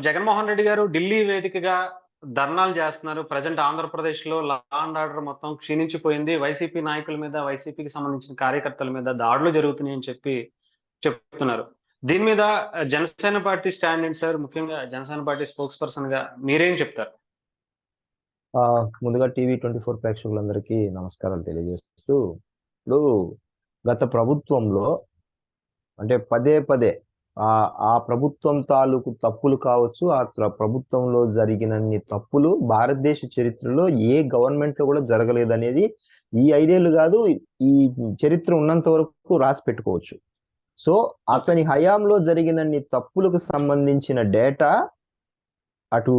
జగన్మోహన్ రెడ్డి గారు ఢిల్లీ వేదికగా ధర్నాలు చేస్తున్నారు. ప్రెజెంట్ ఆంధ్రప్రదేశ్‌లో లా అండ్ ఆర్డర్ మొత్తం క్షీణించిపోయింది. వైసీపీ నాయకుల మీద, వైసీపీకి సంబంధించిన కార్యకర్తల మీద దాడులు జరుగుతున్నాయని చెప్పి చెప్తున్నారు. దీని మీద జనసేన పార్టీ స్టాండ్ ఏంటి సార్? ముఖ్యంగా జనసేన పార్టీ స్పోక్స్ పర్సన్‌గా మీరేం చెప్తారు? ముందుగా టీవీ 24 ప్రేక్షకులందరికీ నమస్కారాలు తెలియజేస్తూ, ఇప్పుడు గత ప్రభుత్వంలో అంటే పదే పదే ఆ ప్రభుత్వం తాలూకు తప్పులు కావచ్చు, ప్రభుత్వంలో జరిగినన్ని తప్పులు భారతదేశ చరిత్రలో ఏ గవర్నమెంట్ లో కూడా జరగలేదనేది ఈ 5 ఏళ్ళు కాదు, ఈ చరిత్ర ఉన్నంత వరకు రాసి పెట్టుకోవచ్చు. సో అతని హయాంలో జరిగినన్ని తప్పులకు సంబంధించిన డేటా, అటు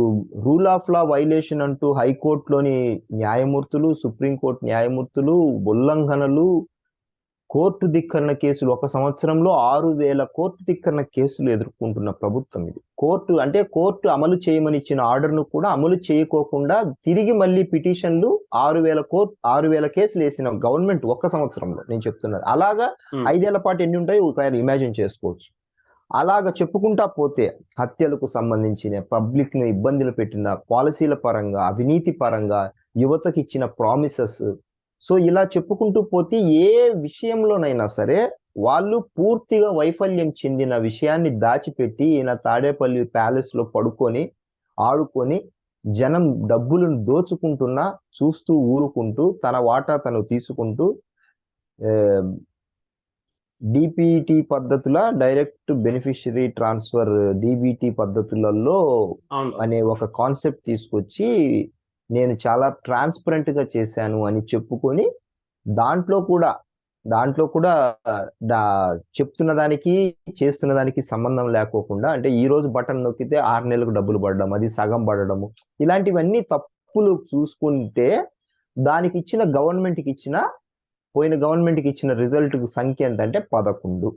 రూల్ ఆఫ్ లా వైలేషన్ అంటూ హైకోర్టులోని న్యాయమూర్తులు, సుప్రీంకోర్టు న్యాయమూర్తులు, ఉల్లంఘనలు, కోర్టు ధిక్కరణ కేసులు, ఒక సంవత్సరంలో 6,000 కోర్టు ధిక్కరణ కేసులు ఎదుర్కొంటున్న ప్రభుత్వం ఇది. కోర్టు అమలు చేయమని ఇచ్చిన ఆర్డర్ను కూడా అమలు చేయకోకుండా తిరిగి మళ్ళీ పిటిషన్లు 6,000 కేసులు వేసిన గవర్నమెంట్ ఒక్క సంవత్సరంలో. నేను చెప్తున్నది అలాగా 5 ఏళ్ల పాటు ఎన్ని ఉంటాయో ఒకసారి ఇమాజిన్ చేసుకోవచ్చు. అలాగ చెప్పుకుంటా పోతే హత్యలకు సంబంధించిన, పబ్లిక్ ని ఇబ్బందులు పెట్టిన పాలసీల పరంగా, అవినీతి పరంగా, యువతకి ఇచ్చిన ప్రామిసెస్, సో ఇలా చెప్పుకుంటూ పోతే ఏ విషయంలోనైనా సరే వాళ్ళు పూర్తిగా వైఫల్యం చెందిన విషయాన్ని దాచిపెట్టి ఈయన తాడేపల్లి ప్యాలెస్ లో పడుకొని ఆడుకొని జనం డబ్బులను దోచుకుంటున్నా చూస్తూ ఊరుకుంటూ తన వాటా తను తీసుకుంటూ డిపిటి పద్ధతుల, డైరెక్ట్ బెనిఫిషియరీ ట్రాన్స్ఫర్ డిబిటి పద్ధతులలో అనే ఒక కాన్సెప్ట్ తీసుకొచ్చి నేను చాలా ట్రాన్స్పరెంట్ గా చేశాను అని చెప్పుకొని దాంట్లో కూడా చెప్తున్న దానికి చేస్తున్న దానికి సంబంధం లేకోకుండా, అంటే ఈ రోజు బటన్ నొక్కితే 6 నెలలకు డబ్బులు పడడం, అది సగం పడడము, ఇలాంటివన్నీ తప్పులు చూసుకుంటే దానికి ఇచ్చిన పోయిన గవర్నమెంట్కి ఇచ్చిన రిజల్ట్ సంఖ్య ఎంతంటే 11.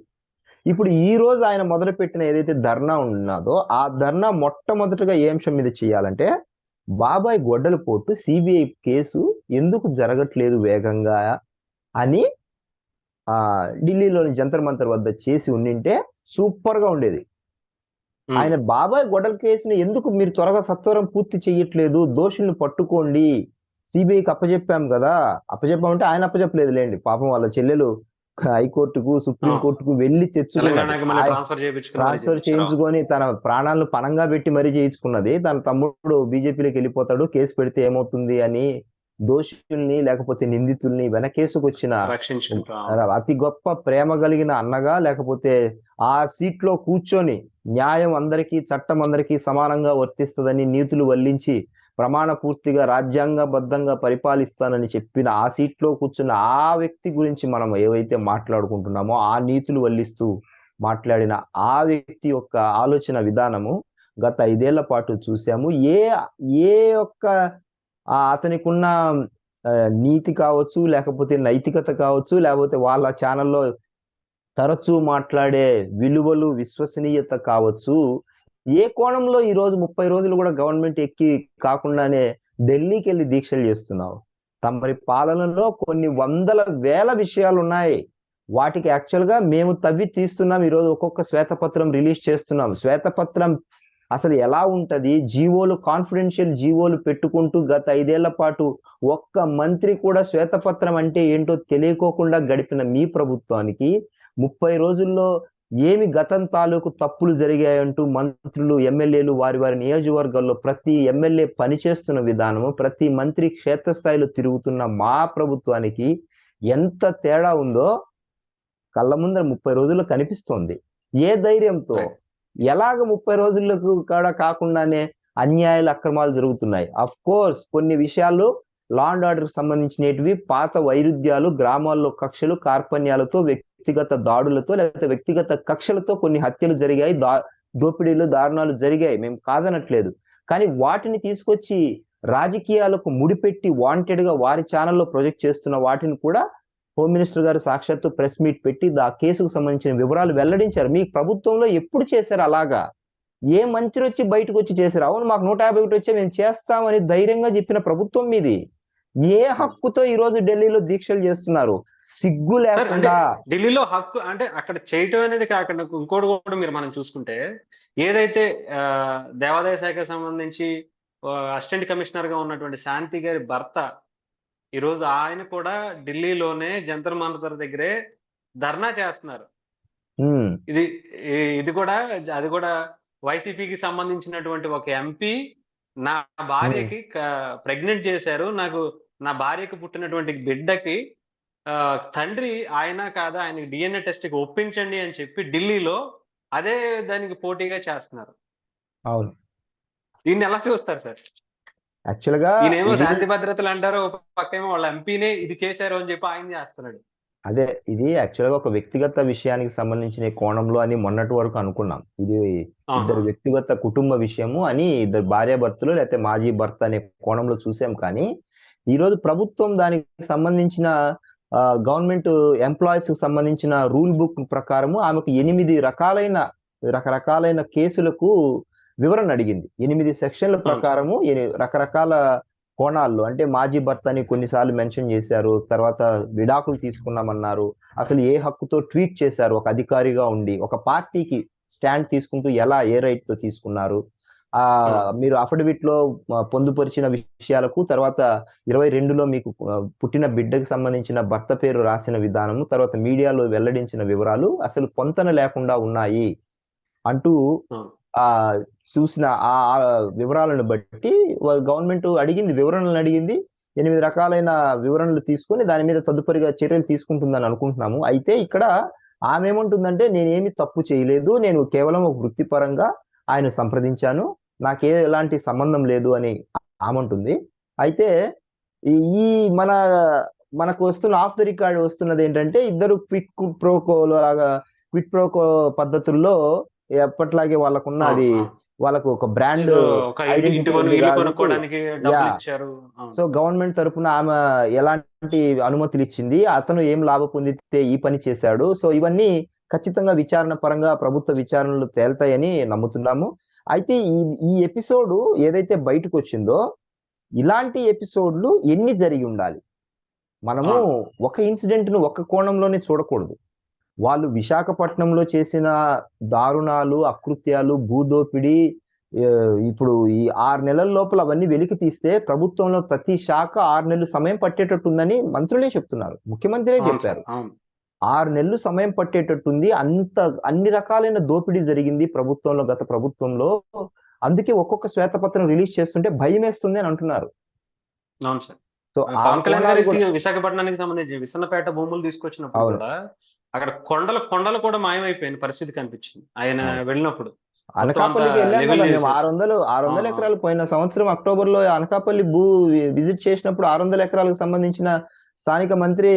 ఇప్పుడు ఈ రోజు ఆయన మొదలుపెట్టిన ఏదైతే ధర్నా ఉన్నదో ఆ ధర్నా మొట్టమొదటిగా ఏ అంశం మీద చేయాలంటే, బాబాయ్ గొడ్డల పోటు సిబిఐ కేసు ఎందుకు జరగట్లేదు వేగంగా అని ఢిల్లీలోని జంతర్ మంతర్ వద్ద చేసి ఉండింటే సూపర్ గా ఉండేది. ఆయన బాబాయ్ గొడ్డల కేసుని ఎందుకు మీరు త్వరగా సత్వరం పూర్తి చేయట్లేదు, దోషుల్ని పట్టుకోండి, సిబిఐకి అప్పచెప్పాం కదా, అప్పచెప్పామంటే ఆయన అప్పచెప్పలేదు లేండి, పాపం వాళ్ళ చెల్లెలు హైకోర్టుకు, సుప్రీం కోర్టుకు వెళ్ళి ట్రాన్స్ఫర్ చేయించుకొని తన ప్రాణాలను పణంగా పెట్టి మరీ చేయించుకున్నది. తన తమ్ముడు బీజేపీలోకి వెళ్ళిపోతాడు, కేసు పెడితే ఏమవుతుంది అని దోషుల్ని లేకపోతే నిందితుల్ని వెనకేసుకొచ్చిన అతి గొప్ప ప్రేమ కలిగిన అన్నగా, లేకపోతే ఆ సీట్ లో కూర్చొని న్యాయం అందరికీ, చట్టం అందరికీ సమానంగా వర్తిస్తుందని నీతులు వల్లించి ప్రమాణ పూర్తిగా రాజ్యాంగబద్ధంగా పరిపాలిస్తానని చెప్పిన ఆ సీట్లో కూర్చున్న ఆ వ్యక్తి గురించి మనం ఏవైతే మాట్లాడుకుంటున్నామో, ఆ నీతులు వల్లిస్తూ మాట్లాడిన ఆ వ్యక్తి యొక్క ఆలోచన విధానము గత 5 ఏళ్ల పాటు చూసాము. ఏ ఒక్క అతనికి ఉన్న నీతి కావచ్చు, లేకపోతే నైతికత కావచ్చు, లేకపోతే వాళ్ళ ఛానల్లో తరచూ మాట్లాడే విలువలు, విశ్వసనీయత కావచ్చు, ఏ కోణంలో ఈ రోజు 30 రోజులు కూడా గవర్నమెంట్ ఎక్కి కాకుండానే ఢిల్లీకి వెళ్ళి దీక్షలు చేస్తున్నావు? తమరి పాలనలో కొన్ని వందల వేల విషయాలు ఉన్నాయి, వాటికి యాక్చువల్ గా మేము తవ్వి తీస్తున్నాం. ఈరోజు ఒక్కొక్క శ్వేతపత్రం రిలీజ్ చేస్తున్నాం. శ్వేతపత్రం అసలు ఎలా ఉంటది, జీవోలు, కాన్ఫిడెన్షియల్ జీవోలు పెట్టుకుంటూ గత 5 ఏళ్ల పాటు ఒక్క మంత్రి కూడా శ్వేతపత్రం అంటే ఏంటో తెలియకోకుండా గడిపిన మీ ప్రభుత్వానికి 30 రోజుల్లో ఏమి గతం తాలూకు తప్పులు జరిగాయంటూ మంత్రులు, ఎమ్మెల్యేలు వారి నియోజకవర్గాల్లో ప్రతి ఎమ్మెల్యే పనిచేస్తున్న విధానము, ప్రతి మంత్రి క్షేత్రస్థాయిలో తిరుగుతున్న మా ప్రభుత్వానికి ఎంత తేడా ఉందో కళ్ళ ముందర 30 రోజుల్లో కనిపిస్తోంది. ఏ ధైర్యంతో, ఎలాగ 30 రోజులకు కూడా కాకుండానే అన్యాయాలు, అక్రమాలు జరుగుతున్నాయి? అఫ్ కోర్స్ కొన్ని విషయాలు లా అండ్ ఆర్డర్ సంబంధించినవి, పాత వైరుధ్యాలు, గ్రామాల్లో కక్షలు, కార్పణ్యాలతో, వ్యక్తిగత దాడులతో, లేకపోతే వ్యక్తిగత కక్షలతో కొన్ని హత్యలు జరిగాయి, దోపిడీలు, దారుణాలు జరిగాయి, మేము కాదనట్లేదు. కానీ వాటిని తీసుకొచ్చి రాజకీయాలకు ముడిపెట్టి వాంటెడ్ గా వారి ఛానల్లో ప్రొజెక్ట్ చేస్తున్న వాటిని కూడా హోమ్ మినిస్టర్ గారు సాక్షాత్తు ప్రెస్ మీట్ పెట్టి ఆ కేసుకు సంబంధించిన వివరాలు వెల్లడించారు. మీ ప్రభుత్వంలో ఎప్పుడు చేశారు అలాగా? ఏ మంత్రి వచ్చి బయటకు వచ్చి చేశారు? అవును మాకు 151 వచ్చే మేము చేస్తామని ధైర్యంగా చెప్పిన ప్రభుత్వం మీది. ఏ హక్కుతో ఈ రోజు ఢిల్లీలో దీక్షలు చేస్తున్నారు? సిగ్గు లేకుండా. ఢిల్లీలో హక్కు అంటే అక్కడ చేయటం అనేది కాకుండా ఇంకోటి కూడా మనం చూసుకుంటే, ఏదైతే దేవాదాయ శాఖకు సంబంధించి అసిస్టెంట్ కమిషనర్ గా ఉన్నటువంటి శాంతి గారి భర్త ఈరోజు ఆయన కూడా ఢిల్లీలోనే జంతర్ మంతర్ దగ్గరే ధర్నా చేస్తున్నారు. ఇది ఇది కూడా అది కూడా వైసీపీకి సంబంధించినటువంటి ఒక ఎంపీ నా భార్యకి ప్రెగ్నెంట్ చేశారు, నాకు నా భార్యకి పుట్టినటువంటి బిడ్డకి తండ్రి ఆయన కాదా, ఆయనకి డిఎన్ఏ టెస్ట్ కి ఒప్పించండి అని చెప్పి ఢిల్లీలో అదే దానికి పోటీగా చేస్తున్నారు. అవును, దీన్ని ఎలా చూస్తారు సార్? యాక్చువల్ గా ఈయనేమో శాంతి భద్రతలు అంటారు, ఒక పక్కేమో వాళ్ళ ఎంపీనే ఇది చేశారు అని చెప్పి ఆయన చేస్తున్నాడు. అదే, ఇది యాక్చువల్ గా ఒక వ్యక్తిగత విషయానికి సంబంధించిన కోణంలో అని మొన్నటి వరకు అనుకున్నాం. ఇది ఇద్దరు వ్యక్తిగత కుటుంబ విషయము అని, ఇద్దరు భార్యాభర్తలు లేకపోతే మాజీ భర్త అనే కోణంలో చూసాం. కానీ ఈ రోజు ప్రభుత్వం దానికి సంబంధించిన గవర్నమెంట్ ఎంప్లాయీస్ కి సంబంధించిన రూల్ బుక్ ప్రకారము ఆమెకు 8 రకరకాలైన కేసులకు వివరణ అడిగింది. 8 సెక్షన్ల ప్రకారము రకరకాల కోణాల్లో, అంటే మాజీ భర్తని కొన్నిసార్లు మెన్షన్ చేశారు, తర్వాత విడాకులు తీసుకున్నామన్నారు, అసలు ఏ హక్కుతో ట్వీట్ చేశారు, ఒక అధికారిగా ఉండి ఒక పార్టీకి స్టాండ్ తీసుకుంటూ ఎలా, ఏ రైట్ తో తీసుకున్నారు, మీరు అఫిడవిట్ లో పొందుపరిచిన విషయాలకు, తర్వాత 22లో మీకు పుట్టిన బిడ్డకు సంబంధించిన భర్త పేరు రాసిన విధానము, తర్వాత మీడియాలో వెల్లడించిన వివరాలు అసలు పొంతన లేకుండా ఉన్నాయి అంటూ చూసిన ఆ వివరాలను బట్టి గవర్నమెంట్ వివరణలు అడిగింది. 8 రకాలైన వివరణలు తీసుకొని దాని మీద తదుపరిగా చర్యలు తీసుకుంటుందని అనుకుంటున్నాము. అయితే ఇక్కడ ఆమె ఏమంటుందంటే, నేనేమి తప్పు చేయలేదు, నేను కేవలం ఒక వృత్తిపరంగా ఆయన సంప్రదించాను, నాకే ఎలాంటి సంబంధం లేదు అని ఆమంటుంది. అయితే ఈ మనకు వస్తున్న ఆఫ్ ద రికార్డ్ వస్తున్నది ఏంటంటే, ఇద్దరు క్విట్ ప్రోకో పద్ధతుల్లో ఎప్పట్లాగే వాళ్ళకున్న అది వాళ్ళకు ఒక బ్రాండ్ ఐడెంటిటీ. సో గవర్నమెంట్ తరఫున ఆమె ఎలాంటి అనుమతులు ఇచ్చింది, అతను ఏం లాభం పొందితే ఈ పని చేశాడు, సో ఇవన్నీ ఖచ్చితంగా విచారణ పరంగా ప్రభుత్వ విచారణలు తేల్తాయని నమ్ముతున్నాము. అయితే ఈ ఎపిసోడ్ ఏదైతే బయటకు వచ్చిందో, ఇలాంటి ఎపిసోడ్లు ఎన్ని జరిగి ఉండాలి? మనము ఒక ఇన్సిడెంట్ ను ఒక కోణంలోనే చూడకూడదు. వాళ్ళు విశాఖపట్నంలో చేసిన దారుణాలు, అకృత్యాలు, భూదోపిడి, ఇప్పుడు ఈ 6 నెలల లోపల అవన్నీ వెలికి తీస్తే ప్రభుత్వంలో ప్రతి శాఖ 6 నెలలు సమయం పట్టేటట్టుందని మంత్రులే చెప్తున్నారు, ముఖ్యమంత్రే చెప్పారు. 6 నెలలు సమయం పట్టేటట్టుంది. అన్ని రకాలైన దోపిడీ జరిగింది ప్రభుత్వంలో, గత ప్రభుత్వంలో. అందుకే ఒక్కొక్క శ్వేతపత్రం రిలీజ్ చేస్తుంటే భయం వేస్తుంది అని అంటున్నారు. అవును సార్. సో విశాఖపట్నానికి సంబంధించి విసన్నపేట భూములు తీసుకొచ్చినప్పుడు కూడా అక్కడ కొండలు కూడా మాయమైపోయిన పరిస్థితి కనిపించింది ఆయన వెళ్ళినప్పుడు. అనకాపల్లికి వెళ్ళాం కదా మేము. 600 ఎకరాలు పోయిన సంవత్సరం అక్టోబర్ లో అనకాపల్లి విజిట్ చేసినప్పుడు 600 ఎకరాలకు సంబంధించిన స్థానిక మంత్రి,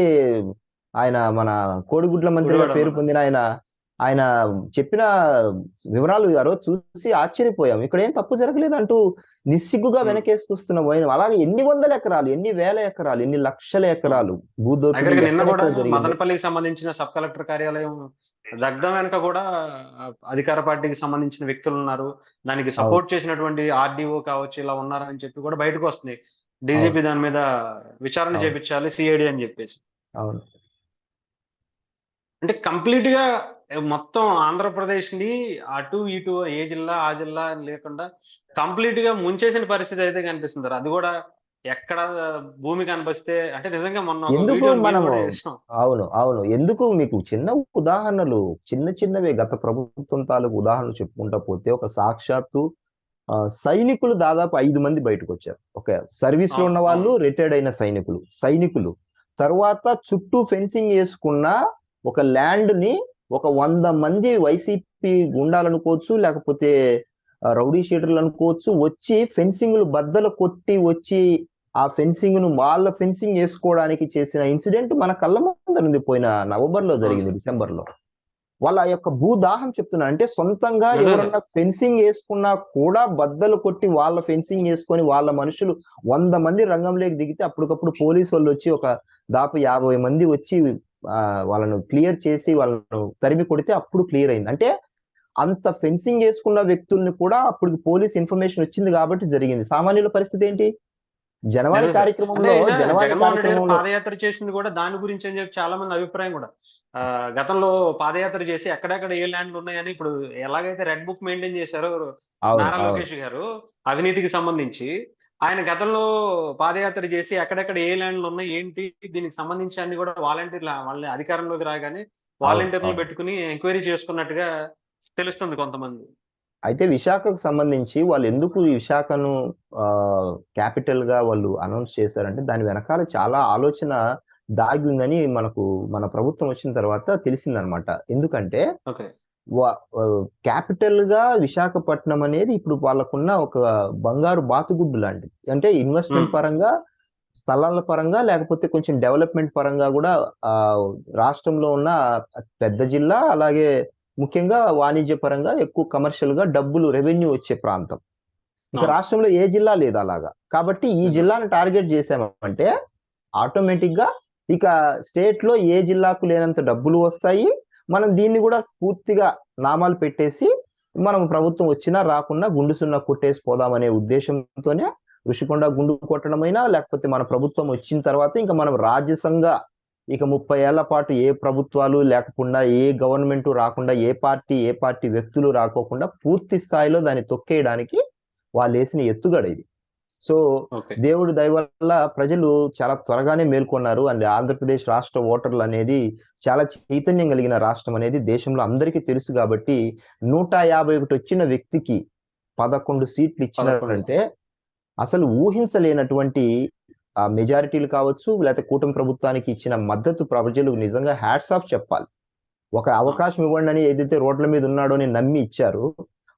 ఆయన మన కోడిగుడ్ల మంత్రిగా పేరు పొందిన ఆయన చెప్పిన వివరాలు గారో చూసి ఆశ్చర్యపోయాం. ఇక్కడ ఏం తప్పు జరగలేదు అంటూ నిస్సిగ్గుగా వెనకేసుకొస్తున్న పోయిన. అలాగే ఎన్ని వందల ఎకరాలు, ఎన్ని వేల ఎకరాలు, ఎన్ని లక్షల ఎకరాలు భూదోపిడీ. మదనపల్లికి సంబంధించిన సబ్ కలెక్టర్ కార్యాలయం దగ్ధం వెనక కూడా అధికార పార్టీకి సంబంధించిన వ్యక్తులు ఉన్నారు, దానికి సపోర్ట్ చేసినటువంటి ఆర్డీఓ కావచ్చు ఇలా ఉన్నారని చెప్పి కూడా బయటకు వస్తుంది. డీజీపీ దాని మీద విచారణ చేపించాలి, సిఐడి అని చెప్పేసి. అవును, అంటే కంప్లీట్ గా మొత్తం ఆంధ్రప్రదేశ్ ని అటు ఇటు ఏ జిల్లా ఆ జిల్లా అని లేకుండా కంప్లీట్ గా ముంచేసిన పరిస్థితి అయితే కనిపిస్తుంది. అది కూడా ఎక్కడ భూమి కనిపిస్తే, అంటే నిజంగా ఎందుకు మనము అవును ఎందుకు మీకు చిన్న ఉదాహరణలు, చిన్నవే గత ప్రభుత్వం తాలూకు ఉదాహరణలు చెప్పుకుంటా పోతే, ఒక సాక్షాత్తు సైనికులు దాదాపు 5 మంది బయటకు వచ్చారు. ఒక సర్వీస్ లో ఉన్న వాళ్ళు, రిటైర్డ్ అయిన సైనికులు తర్వాత చుట్టూ ఫెన్సింగ్ వేసుకున్న ఒక ల్యాండ్ ని ఒక 100 మంది వైసీపీ గుండాలనుకోవచ్చు, లేకపోతే రౌడీ షీటర్లు అనుకోవచ్చు, వచ్చి ఫెన్సింగ్లు బద్దలు కొట్టి వచ్చి ఆ ఫెన్సింగ్ ను వాళ్ళ ఫెన్సింగ్ వేసుకోవడానికి చేసిన ఇన్సిడెంట్ మన కళ్ళ ముందు పోయిన నవంబర్ లో జరిగింది, డిసెంబర్ లో. వాళ్ళ యొక్క భూదాహం చెప్తున్నా, అంటే సొంతంగా ఎవరన్నా ఫెన్సింగ్ వేసుకున్నా కూడా బద్దలు కొట్టి వాళ్ళ ఫెన్సింగ్ వేసుకొని వాళ్ళ మనుషులు 100 మంది రంగంలోకి దిగితే అప్పటికప్పుడు పోలీసు వాళ్ళు వచ్చి ఒక దాదాపు 50 మంది వచ్చి వాళ్ళను క్లియర్ చేసి వాళ్ళను తరిమి కొడితే అప్పుడు క్లియర్ అయింది. అంటే అంత ఫెన్సింగ్ వేసుకున్న వ్యక్తుల్ని కూడా అప్పుడు పోలీస్ ఇన్ఫర్మేషన్ వచ్చింది కాబట్టి జరిగింది. సామాన్యుల పరిస్థితి ఏంటి? జనవాణి నిజమే సార్. అంటే కార్యక్రమంలో ఆయన జనవాణి జగన్మోహన్ రెడ్డి గారు కార్యక్రమంలో పాదయాత్ర చేసింది కూడా దాని గురించి అని చెప్పి చాలా మంది అభిప్రాయం కూడా. గతంలో పాదయాత్ర చేసి ఎక్కడెక్కడ ఏ ల్యాండ్లు ఉన్నాయని ఇప్పుడు ఎలాగైతే రెడ్ బుక్ మెయింటైన్ చేశారో అవును నారా అవును లోకేష్ గారు అవినీతికి సంబంధించి, ఆయన గతంలో పాదయాత్ర చేసి ఎక్కడెక్కడ ఏ ల్యాండ్లు ఉన్నాయి ఏంటి దీనికి సంబంధించి అన్ని కూడా వాలంటీర్ల వాళ్ళ అధికారంలోకి రాగానే అవును వాలంటీర్లు అవును పెట్టుకుని ఎంక్వైరీ చేసుకున్నట్టుగా తెలుస్తుంది కొంతమంది. అయితే విశాఖకు సంబంధించి వాళ్ళు ఎందుకు ఈ విశాఖను క్యాపిటల్ గా వాళ్ళు అనౌన్స్ చేశారంటే దాని వెనకాల చాలా ఆలోచన దాగి ఉందని మనకు మన ప్రభుత్వం వచ్చిన తర్వాత తెలిసిందనమాట. ఎందుకంటే ఓకే. క్యాపిటల్ గా విశాఖపట్నం అనేది ఇప్పుడు వాళ్ళకున్న ఒక బంగారు బాతుగుడ్డు లాంటిది. అంటే ఇన్వెస్ట్మెంట్ పరంగా, స్థలాల పరంగా, లేకపోతే కొంచెం డెవలప్మెంట్ పరంగా కూడా రాష్ట్రంలో ఉన్న పెద్ద జిల్లా, అలాగే ముఖ్యంగా వాణిజ్య పరంగా ఎక్కువ కమర్షియల్ గా డబ్బులు రెవెన్యూ వచ్చే ప్రాంతం. ఇక రాష్ట్రంలో ఏ జిల్లా లేదు అలాగా. కాబట్టి ఈ జిల్లాను టార్గెట్ చేసామంటే ఆటోమేటిక్ గా ఇక స్టేట్ లో ఏ జిల్లాకు లేనంత డబ్బులు వస్తాయి. మనం దీన్ని కూడా పూర్తిగా నామాలు పెట్టేసి మనం ప్రభుత్వం వచ్చినా రాకున్నా గుండు సున్నా కొట్టేసి పోదామనే ఉద్దేశంతోనే ఋషికొండ గుండు కొట్టడమైనా, లేకపోతే మన ప్రభుత్వం వచ్చిన తర్వాత ఇంకా మనం రాజ్యసంగా ఇక 30 ఏళ్ల పాటు ఏ ప్రభుత్వాలు లేకుండా, ఏ గవర్నమెంట్ రాకుండా, ఏ పార్టీ వ్యక్తులు రాకోకుండా పూర్తి స్థాయిలో దాన్ని తొక్కేయడానికి వాళ్ళు వేసిన ఎత్తుగడ ఇది. సో దేవుడి దయ వల్ల ప్రజలు చాలా త్వరగానే మేల్కొన్నారు. అండ్ ఆంధ్రప్రదేశ్ రాష్ట్ర ఓటర్లు అనేది చాలా చైతన్యం కలిగిన రాష్ట్రం అనేది దేశంలో అందరికీ తెలుసు. కాబట్టి 151 వచ్చిన వ్యక్తికి 11 సీట్లు ఇచ్చినారంటే అసలు ఊహించలేనటువంటి మెజారిటీలు కావచ్చు, లేకపోతే కూటమి ప్రభుత్వానికి ఇచ్చిన మద్దతు ప్రజలు నిజంగా హ్యాట్స్ ఆఫ్ చెప్పాలి. ఒక అవకాశం ఇవ్వండి అని ఏదైతే రోడ్ల మీద ఉన్నాడో అని నమ్మి ఇచ్చారు,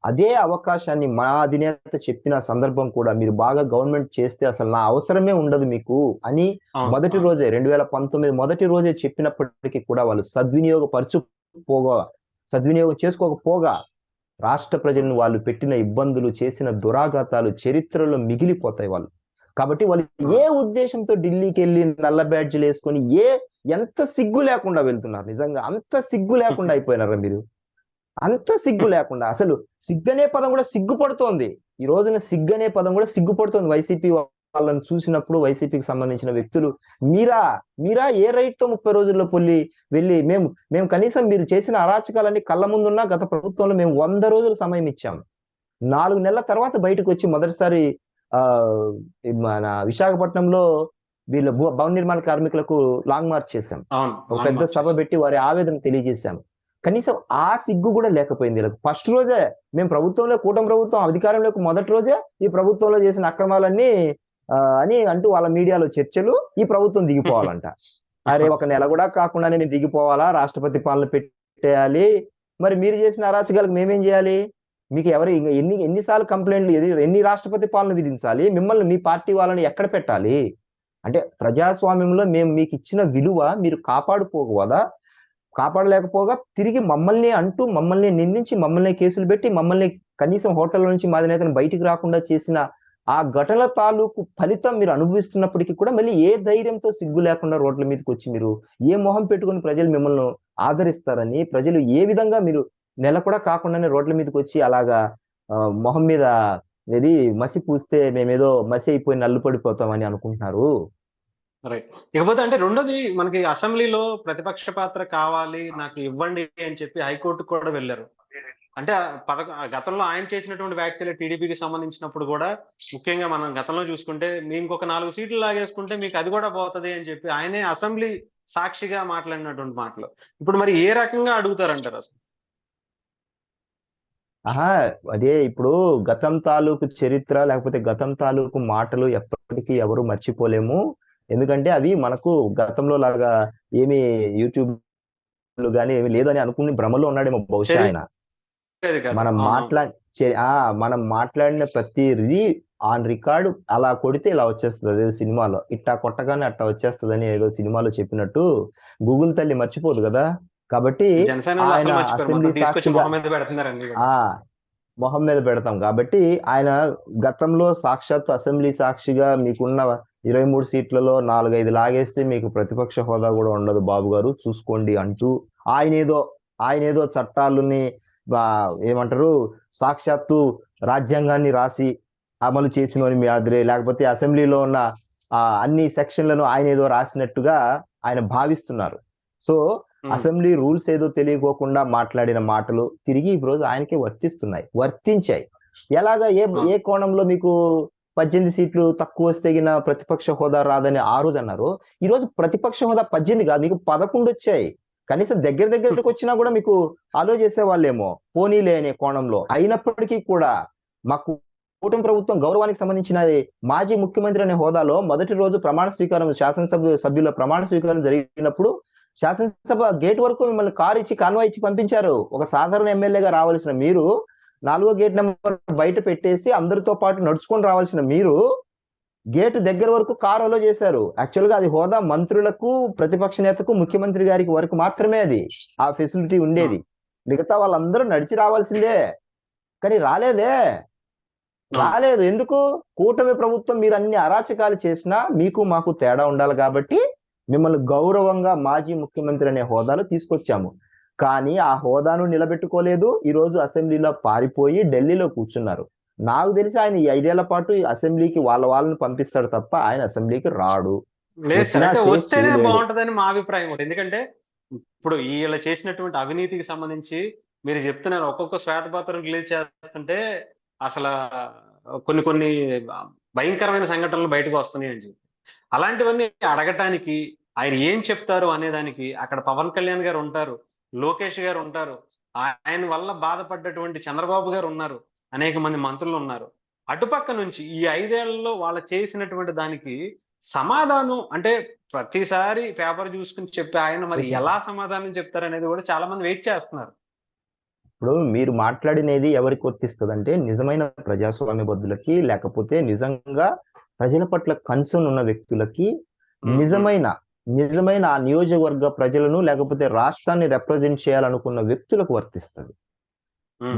అదే అవకాశాన్ని మా అధినేత చెప్పిన సందర్భం కూడా మీరు బాగా గవర్నమెంట్ చేస్తే అసలు నా అవసరమే ఉండదు మీకు అని మొదటి రోజే 2019 మొదటి రోజే చెప్పినప్పటికీ కూడా వాళ్ళు సద్వినియోగం చేసుకోకపోగా రాష్ట్ర ప్రజలను వాళ్ళు పెట్టిన ఇబ్బందులు, చేసిన దురాఘాతాలు చరిత్రలో మిగిలిపోతాయి వాళ్ళు. కాబట్టి వాళ్ళు ఏ ఉద్దేశంతో ఢిల్లీకి వెళ్ళి నల్ల బ్యాడ్జీలు వేసుకొని ఎంత సిగ్గు లేకుండా వెళ్తున్నారు. నిజంగా అంత సిగ్గు లేకుండా అయిపోయినారా మీరు? అంత సిగ్గు లేకుండా, అసలు సిగ్గనే పదం కూడా సిగ్గుపడుతోంది. ఈ రోజున సిగ్గనే పదం కూడా సిగ్గుపడుతోంది వైసీపీ వాళ్ళని చూసినప్పుడు. వైసీపీకి సంబంధించిన వ్యక్తులు మీరా ఏ రైట్ తో 30 రోజుల్లో వెళ్ళి మేము కనీసం మీరు చేసిన అరాచకాలన్నీ కళ్ళ ముందున్నా గత ప్రభుత్వంలో మేము 100 రోజులు సమయం ఇచ్చాం. 4 నెలల తర్వాత బయటకు వచ్చి మొదటిసారి మన విశాఖపట్నంలో వీళ్ళ భవన నిర్మాణ కార్మికులకు లాంగ్ మార్చ్ చేశాం. ఒక పెద్ద సభ పెట్టి వారి ఆవేదన తెలియజేశాం. కనీసం ఆ సిగ్గు కూడా లేకపోయింది. ఫస్ట్ రోజే మేము కూటమి ప్రభుత్వం అధికారంలోకి మొదటి రోజే ఈ ప్రభుత్వంలో చేసిన అక్రమాలన్నీ అని అంటూ వాళ్ళ మీడియాలో చర్చలు, ఈ ప్రభుత్వం దిగిపోవాలంట. అరే ఒక నెల కూడా కాకుండానే మేము దిగిపోవాలా, రాష్ట్రపతి పాలన పెట్టేయాలి, మరి మీరు చేసిన అరాచకాలకు మేమేం చేయాలి? మీకు ఎవరు ఎన్నిసార్లు కంప్లైంట్లు, ఎన్ని రాష్ట్రపతి పాలన విధించాలి? మిమ్మల్ని మీ పార్టీ వాళ్ళని ఎక్కడ పెట్టాలి? అంటే ప్రజాస్వామ్యంలో మేము మీకు ఇచ్చిన విలువ మీరు కాపాడలేకపోగా తిరిగి మమ్మల్ని అంటూ, మమ్మల్ని నిందించి, మమ్మల్ని కేసులు పెట్టి, మమ్మల్ని కనీసం హోటల్ నుంచి మా అధినేతను బయటికి రాకుండా చేసిన ఆ ఘటనల తాలూకు ఫలితం మీరు అనుభవిస్తున్నప్పటికీ కూడా మళ్ళీ ఏ ధైర్యంతో, సిగ్గు లేకుండా రోడ్ల మీదకి వచ్చి మీరు ఏ మొహం పెట్టుకుని ప్రజలు మిమ్మల్ని ఆదరిస్తారని, ప్రజలు ఏ విధంగా మీరు నెల కూడా కాకుండానే రోడ్ల మీదకి వచ్చి అలాగా మొహం మీద మసి పూస్తే మేమేదో మసి అయిపోయి నల్లు పడిపోతామని అనుకుంటున్నారు? రైట్. ఇకపోతే అంటే రెండోది, మనకి అసెంబ్లీలో ప్రతిపక్ష పాత్ర కావాలి నాకు ఇవ్వండి అని చెప్పి హైకోర్టుకు కూడా వెళ్ళారు. అంటే గతంలో ఆయన చేసినటువంటి వ్యాఖ్యలు టీడీపీకి సంబంధించినప్పుడు కూడా, ముఖ్యంగా మనం గతంలో చూసుకుంటే మీ ఇంకొక 4 సీట్లు లాగేసుకుంటే మీకు అది కూడా పోతది అని చెప్పి ఆయనే అసెంబ్లీ సాక్షిగా మాట్లాడినటువంటి మాటలు. ఇప్పుడు మరి ఏ రకంగా అడుగుతారంటారు అసలు? అదే ఇప్పుడు గతం తాలూకు చరిత్ర, లేకపోతే గతం తాలూకు మాటలు ఎప్పటికీ ఎవరు మర్చిపోలేము. ఎందుకంటే అవి మనకు గతంలో లాగా ఏమి యూట్యూబ్ గానీ ఏమి లేదని అనుకుని భ్రమలో ఉన్నాడేమో బహుశా ఆయన. మనం మాట్లాడిన ప్రతిదీ ఆన్ రికార్డు అలా కొడితే ఇలా వచ్చేస్తుంది. అదే సినిమాలో ఇట్టా కొట్టగానే అట్టా వచ్చేస్తుంది అని ఏదో సినిమాలో చెప్పినట్టు గూగుల్ తల్లి మర్చిపోదు కదా. కాబట్టి ఆయన అసెంబ్లీ సాక్షిగా మొహం మీద పెడతాం. కాబట్టి ఆయన గతంలో సాక్షాత్తు అసెంబ్లీ సాక్షిగా మీకున్న 23 సీట్లలో 4-5 లాగేస్తే మీకు ప్రతిపక్ష హోదా కూడా ఉండదు బాబు గారు చూసుకోండి అంటూ ఆయనేదో చట్టాలని ఏమంటారు సాక్షాత్తు రాజ్యాంగాన్ని రాసి అమలు చేసిన మాదిరి, లేకపోతే అసెంబ్లీలో ఉన్న అన్ని సెక్షన్లను ఆయన ఏదో రాసినట్టుగా ఆయన భావిస్తున్నారు. సో అసెంబ్లీ రూల్స్ ఏదో తెలియకోకుండా మాట్లాడిన మాటలు తిరిగి ఈ రోజు ఆయనకే వర్తించాయి. ఎలాగా ఏ కోణంలో మీకు 18 సీట్లు తక్కువ వస్తే ప్రతిపక్ష హోదా రాదని ఆ రోజు అన్నారు. ఈ రోజు ప్రతిపక్ష హోదా 18 కాదు, మీకు 11 వచ్చాయి. కనీసం దగ్గరకు వచ్చినా కూడా మీకు ఆలో చేసేవాళ్ళేమో పోనీలే అనే కోణంలో. అయినప్పటికీ కూడా మాకు కూటమి ప్రభుత్వం గౌరవానికి సంబంధించిన మాజీ ముఖ్యమంత్రి అనే హోదాలో మొదటి రోజు ప్రమాణ స్వీకారం, శాసనసభ సభ్యుల ప్రమాణ స్వీకారం జరిగినప్పుడు శాసనసభ గేట్ వరకు మిమ్మల్ని కారు ఇచ్చి కాన్వాయ్ ఇచ్చి పంపించారు. ఒక సాధారణ ఎమ్మెల్యేగా రావాల్సిన మీరు 4వ గేట్ నెంబర్ బయట పెట్టేసి అందరితో పాటు నడుచుకొని రావాల్సిన మీరు గేట్ దగ్గర వరకు కారు అలో చేశారు. యాక్చువల్ గా అది హోదా మంత్రులకు, ప్రతిపక్ష నేతకు, ముఖ్యమంత్రి గారికి వరకు మాత్రమే అది ఆ ఫెసిలిటీ ఉండేది. మిగతా వాళ్ళందరూ నడిచి రావాల్సిందే. కానీ రాలేదు. ఎందుకు? కూటమి ప్రభుత్వం మీరు అన్ని అరాచకాలు చేసినా మీకు మాకు తేడా ఉండాలి కాబట్టి మిమ్మల్ని గౌరవంగా మాజీ ముఖ్యమంత్రి అనే హోదాలో తీసుకొచ్చాము. కానీ ఆ హోదాను నిలబెట్టుకోలేదు. ఈ రోజు అసెంబ్లీలో పారిపోయి ఢిల్లీలో కూర్చున్నారు. నాకు తెలిసి ఆయన ఈ 5 ఏళ్ల పాటు అసెంబ్లీకి వాళ్ళని పంపిస్తాడు తప్ప ఆయన అసెంబ్లీకి రాడు. వస్తేనే బాగుంటదని మా అభిప్రాయం కూడా. ఎందుకంటే ఇప్పుడు వీళ్ళు చేసినటువంటి అవినీతికి సంబంధించి మీరు చెప్తున్నారు, ఒక్కొక్క శ్వేతపత్రం రిలీజ్ చేస్తుంటే అసలు కొన్ని భయంకరమైన సంఘటనలు బయటకు వస్తున్నాయి అని చెప్పి, అలాంటివన్నీ అడగటానికి ఆయన ఏం చెప్తారు అనేదానికి అక్కడ పవన్ కళ్యాణ్ గారు ఉంటారు, లోకేష్ గారు ఉంటారు, ఆయన వల్ల బాధపడ్డటువంటి చంద్రబాబు గారు ఉన్నారు, అనేక మంది మంత్రులు ఉన్నారు. అటుపక్క నుంచి ఈ 5 ఏళ్లలో వాళ్ళు చేసినటువంటి దానికి సమాధానం అంటే ప్రతిసారి పేపర్ చూసుకుని చెప్పి ఆయన మరి ఎలా సమాధానం చెప్తారనేది కూడా చాలా మంది వెయిట్ చేస్తున్నారు. ఇప్పుడు మీరు మాట్లాడినది ఎవరికి వర్తిస్తుందంటే నిజమైన ప్రజాస్వామ్యబద్ధులకి, లేకపోతే నిజంగా ప్రజల పట్ల కన్సర్న్ ఉన్న వ్యక్తులకి, నిజమైన ఆ నియోజకవర్గ ప్రజలను లేకపోతే రాష్ట్రాన్ని రిప్రజెంట్ చేయాలనుకున్న వ్యక్తులకు వర్తిస్తుంది.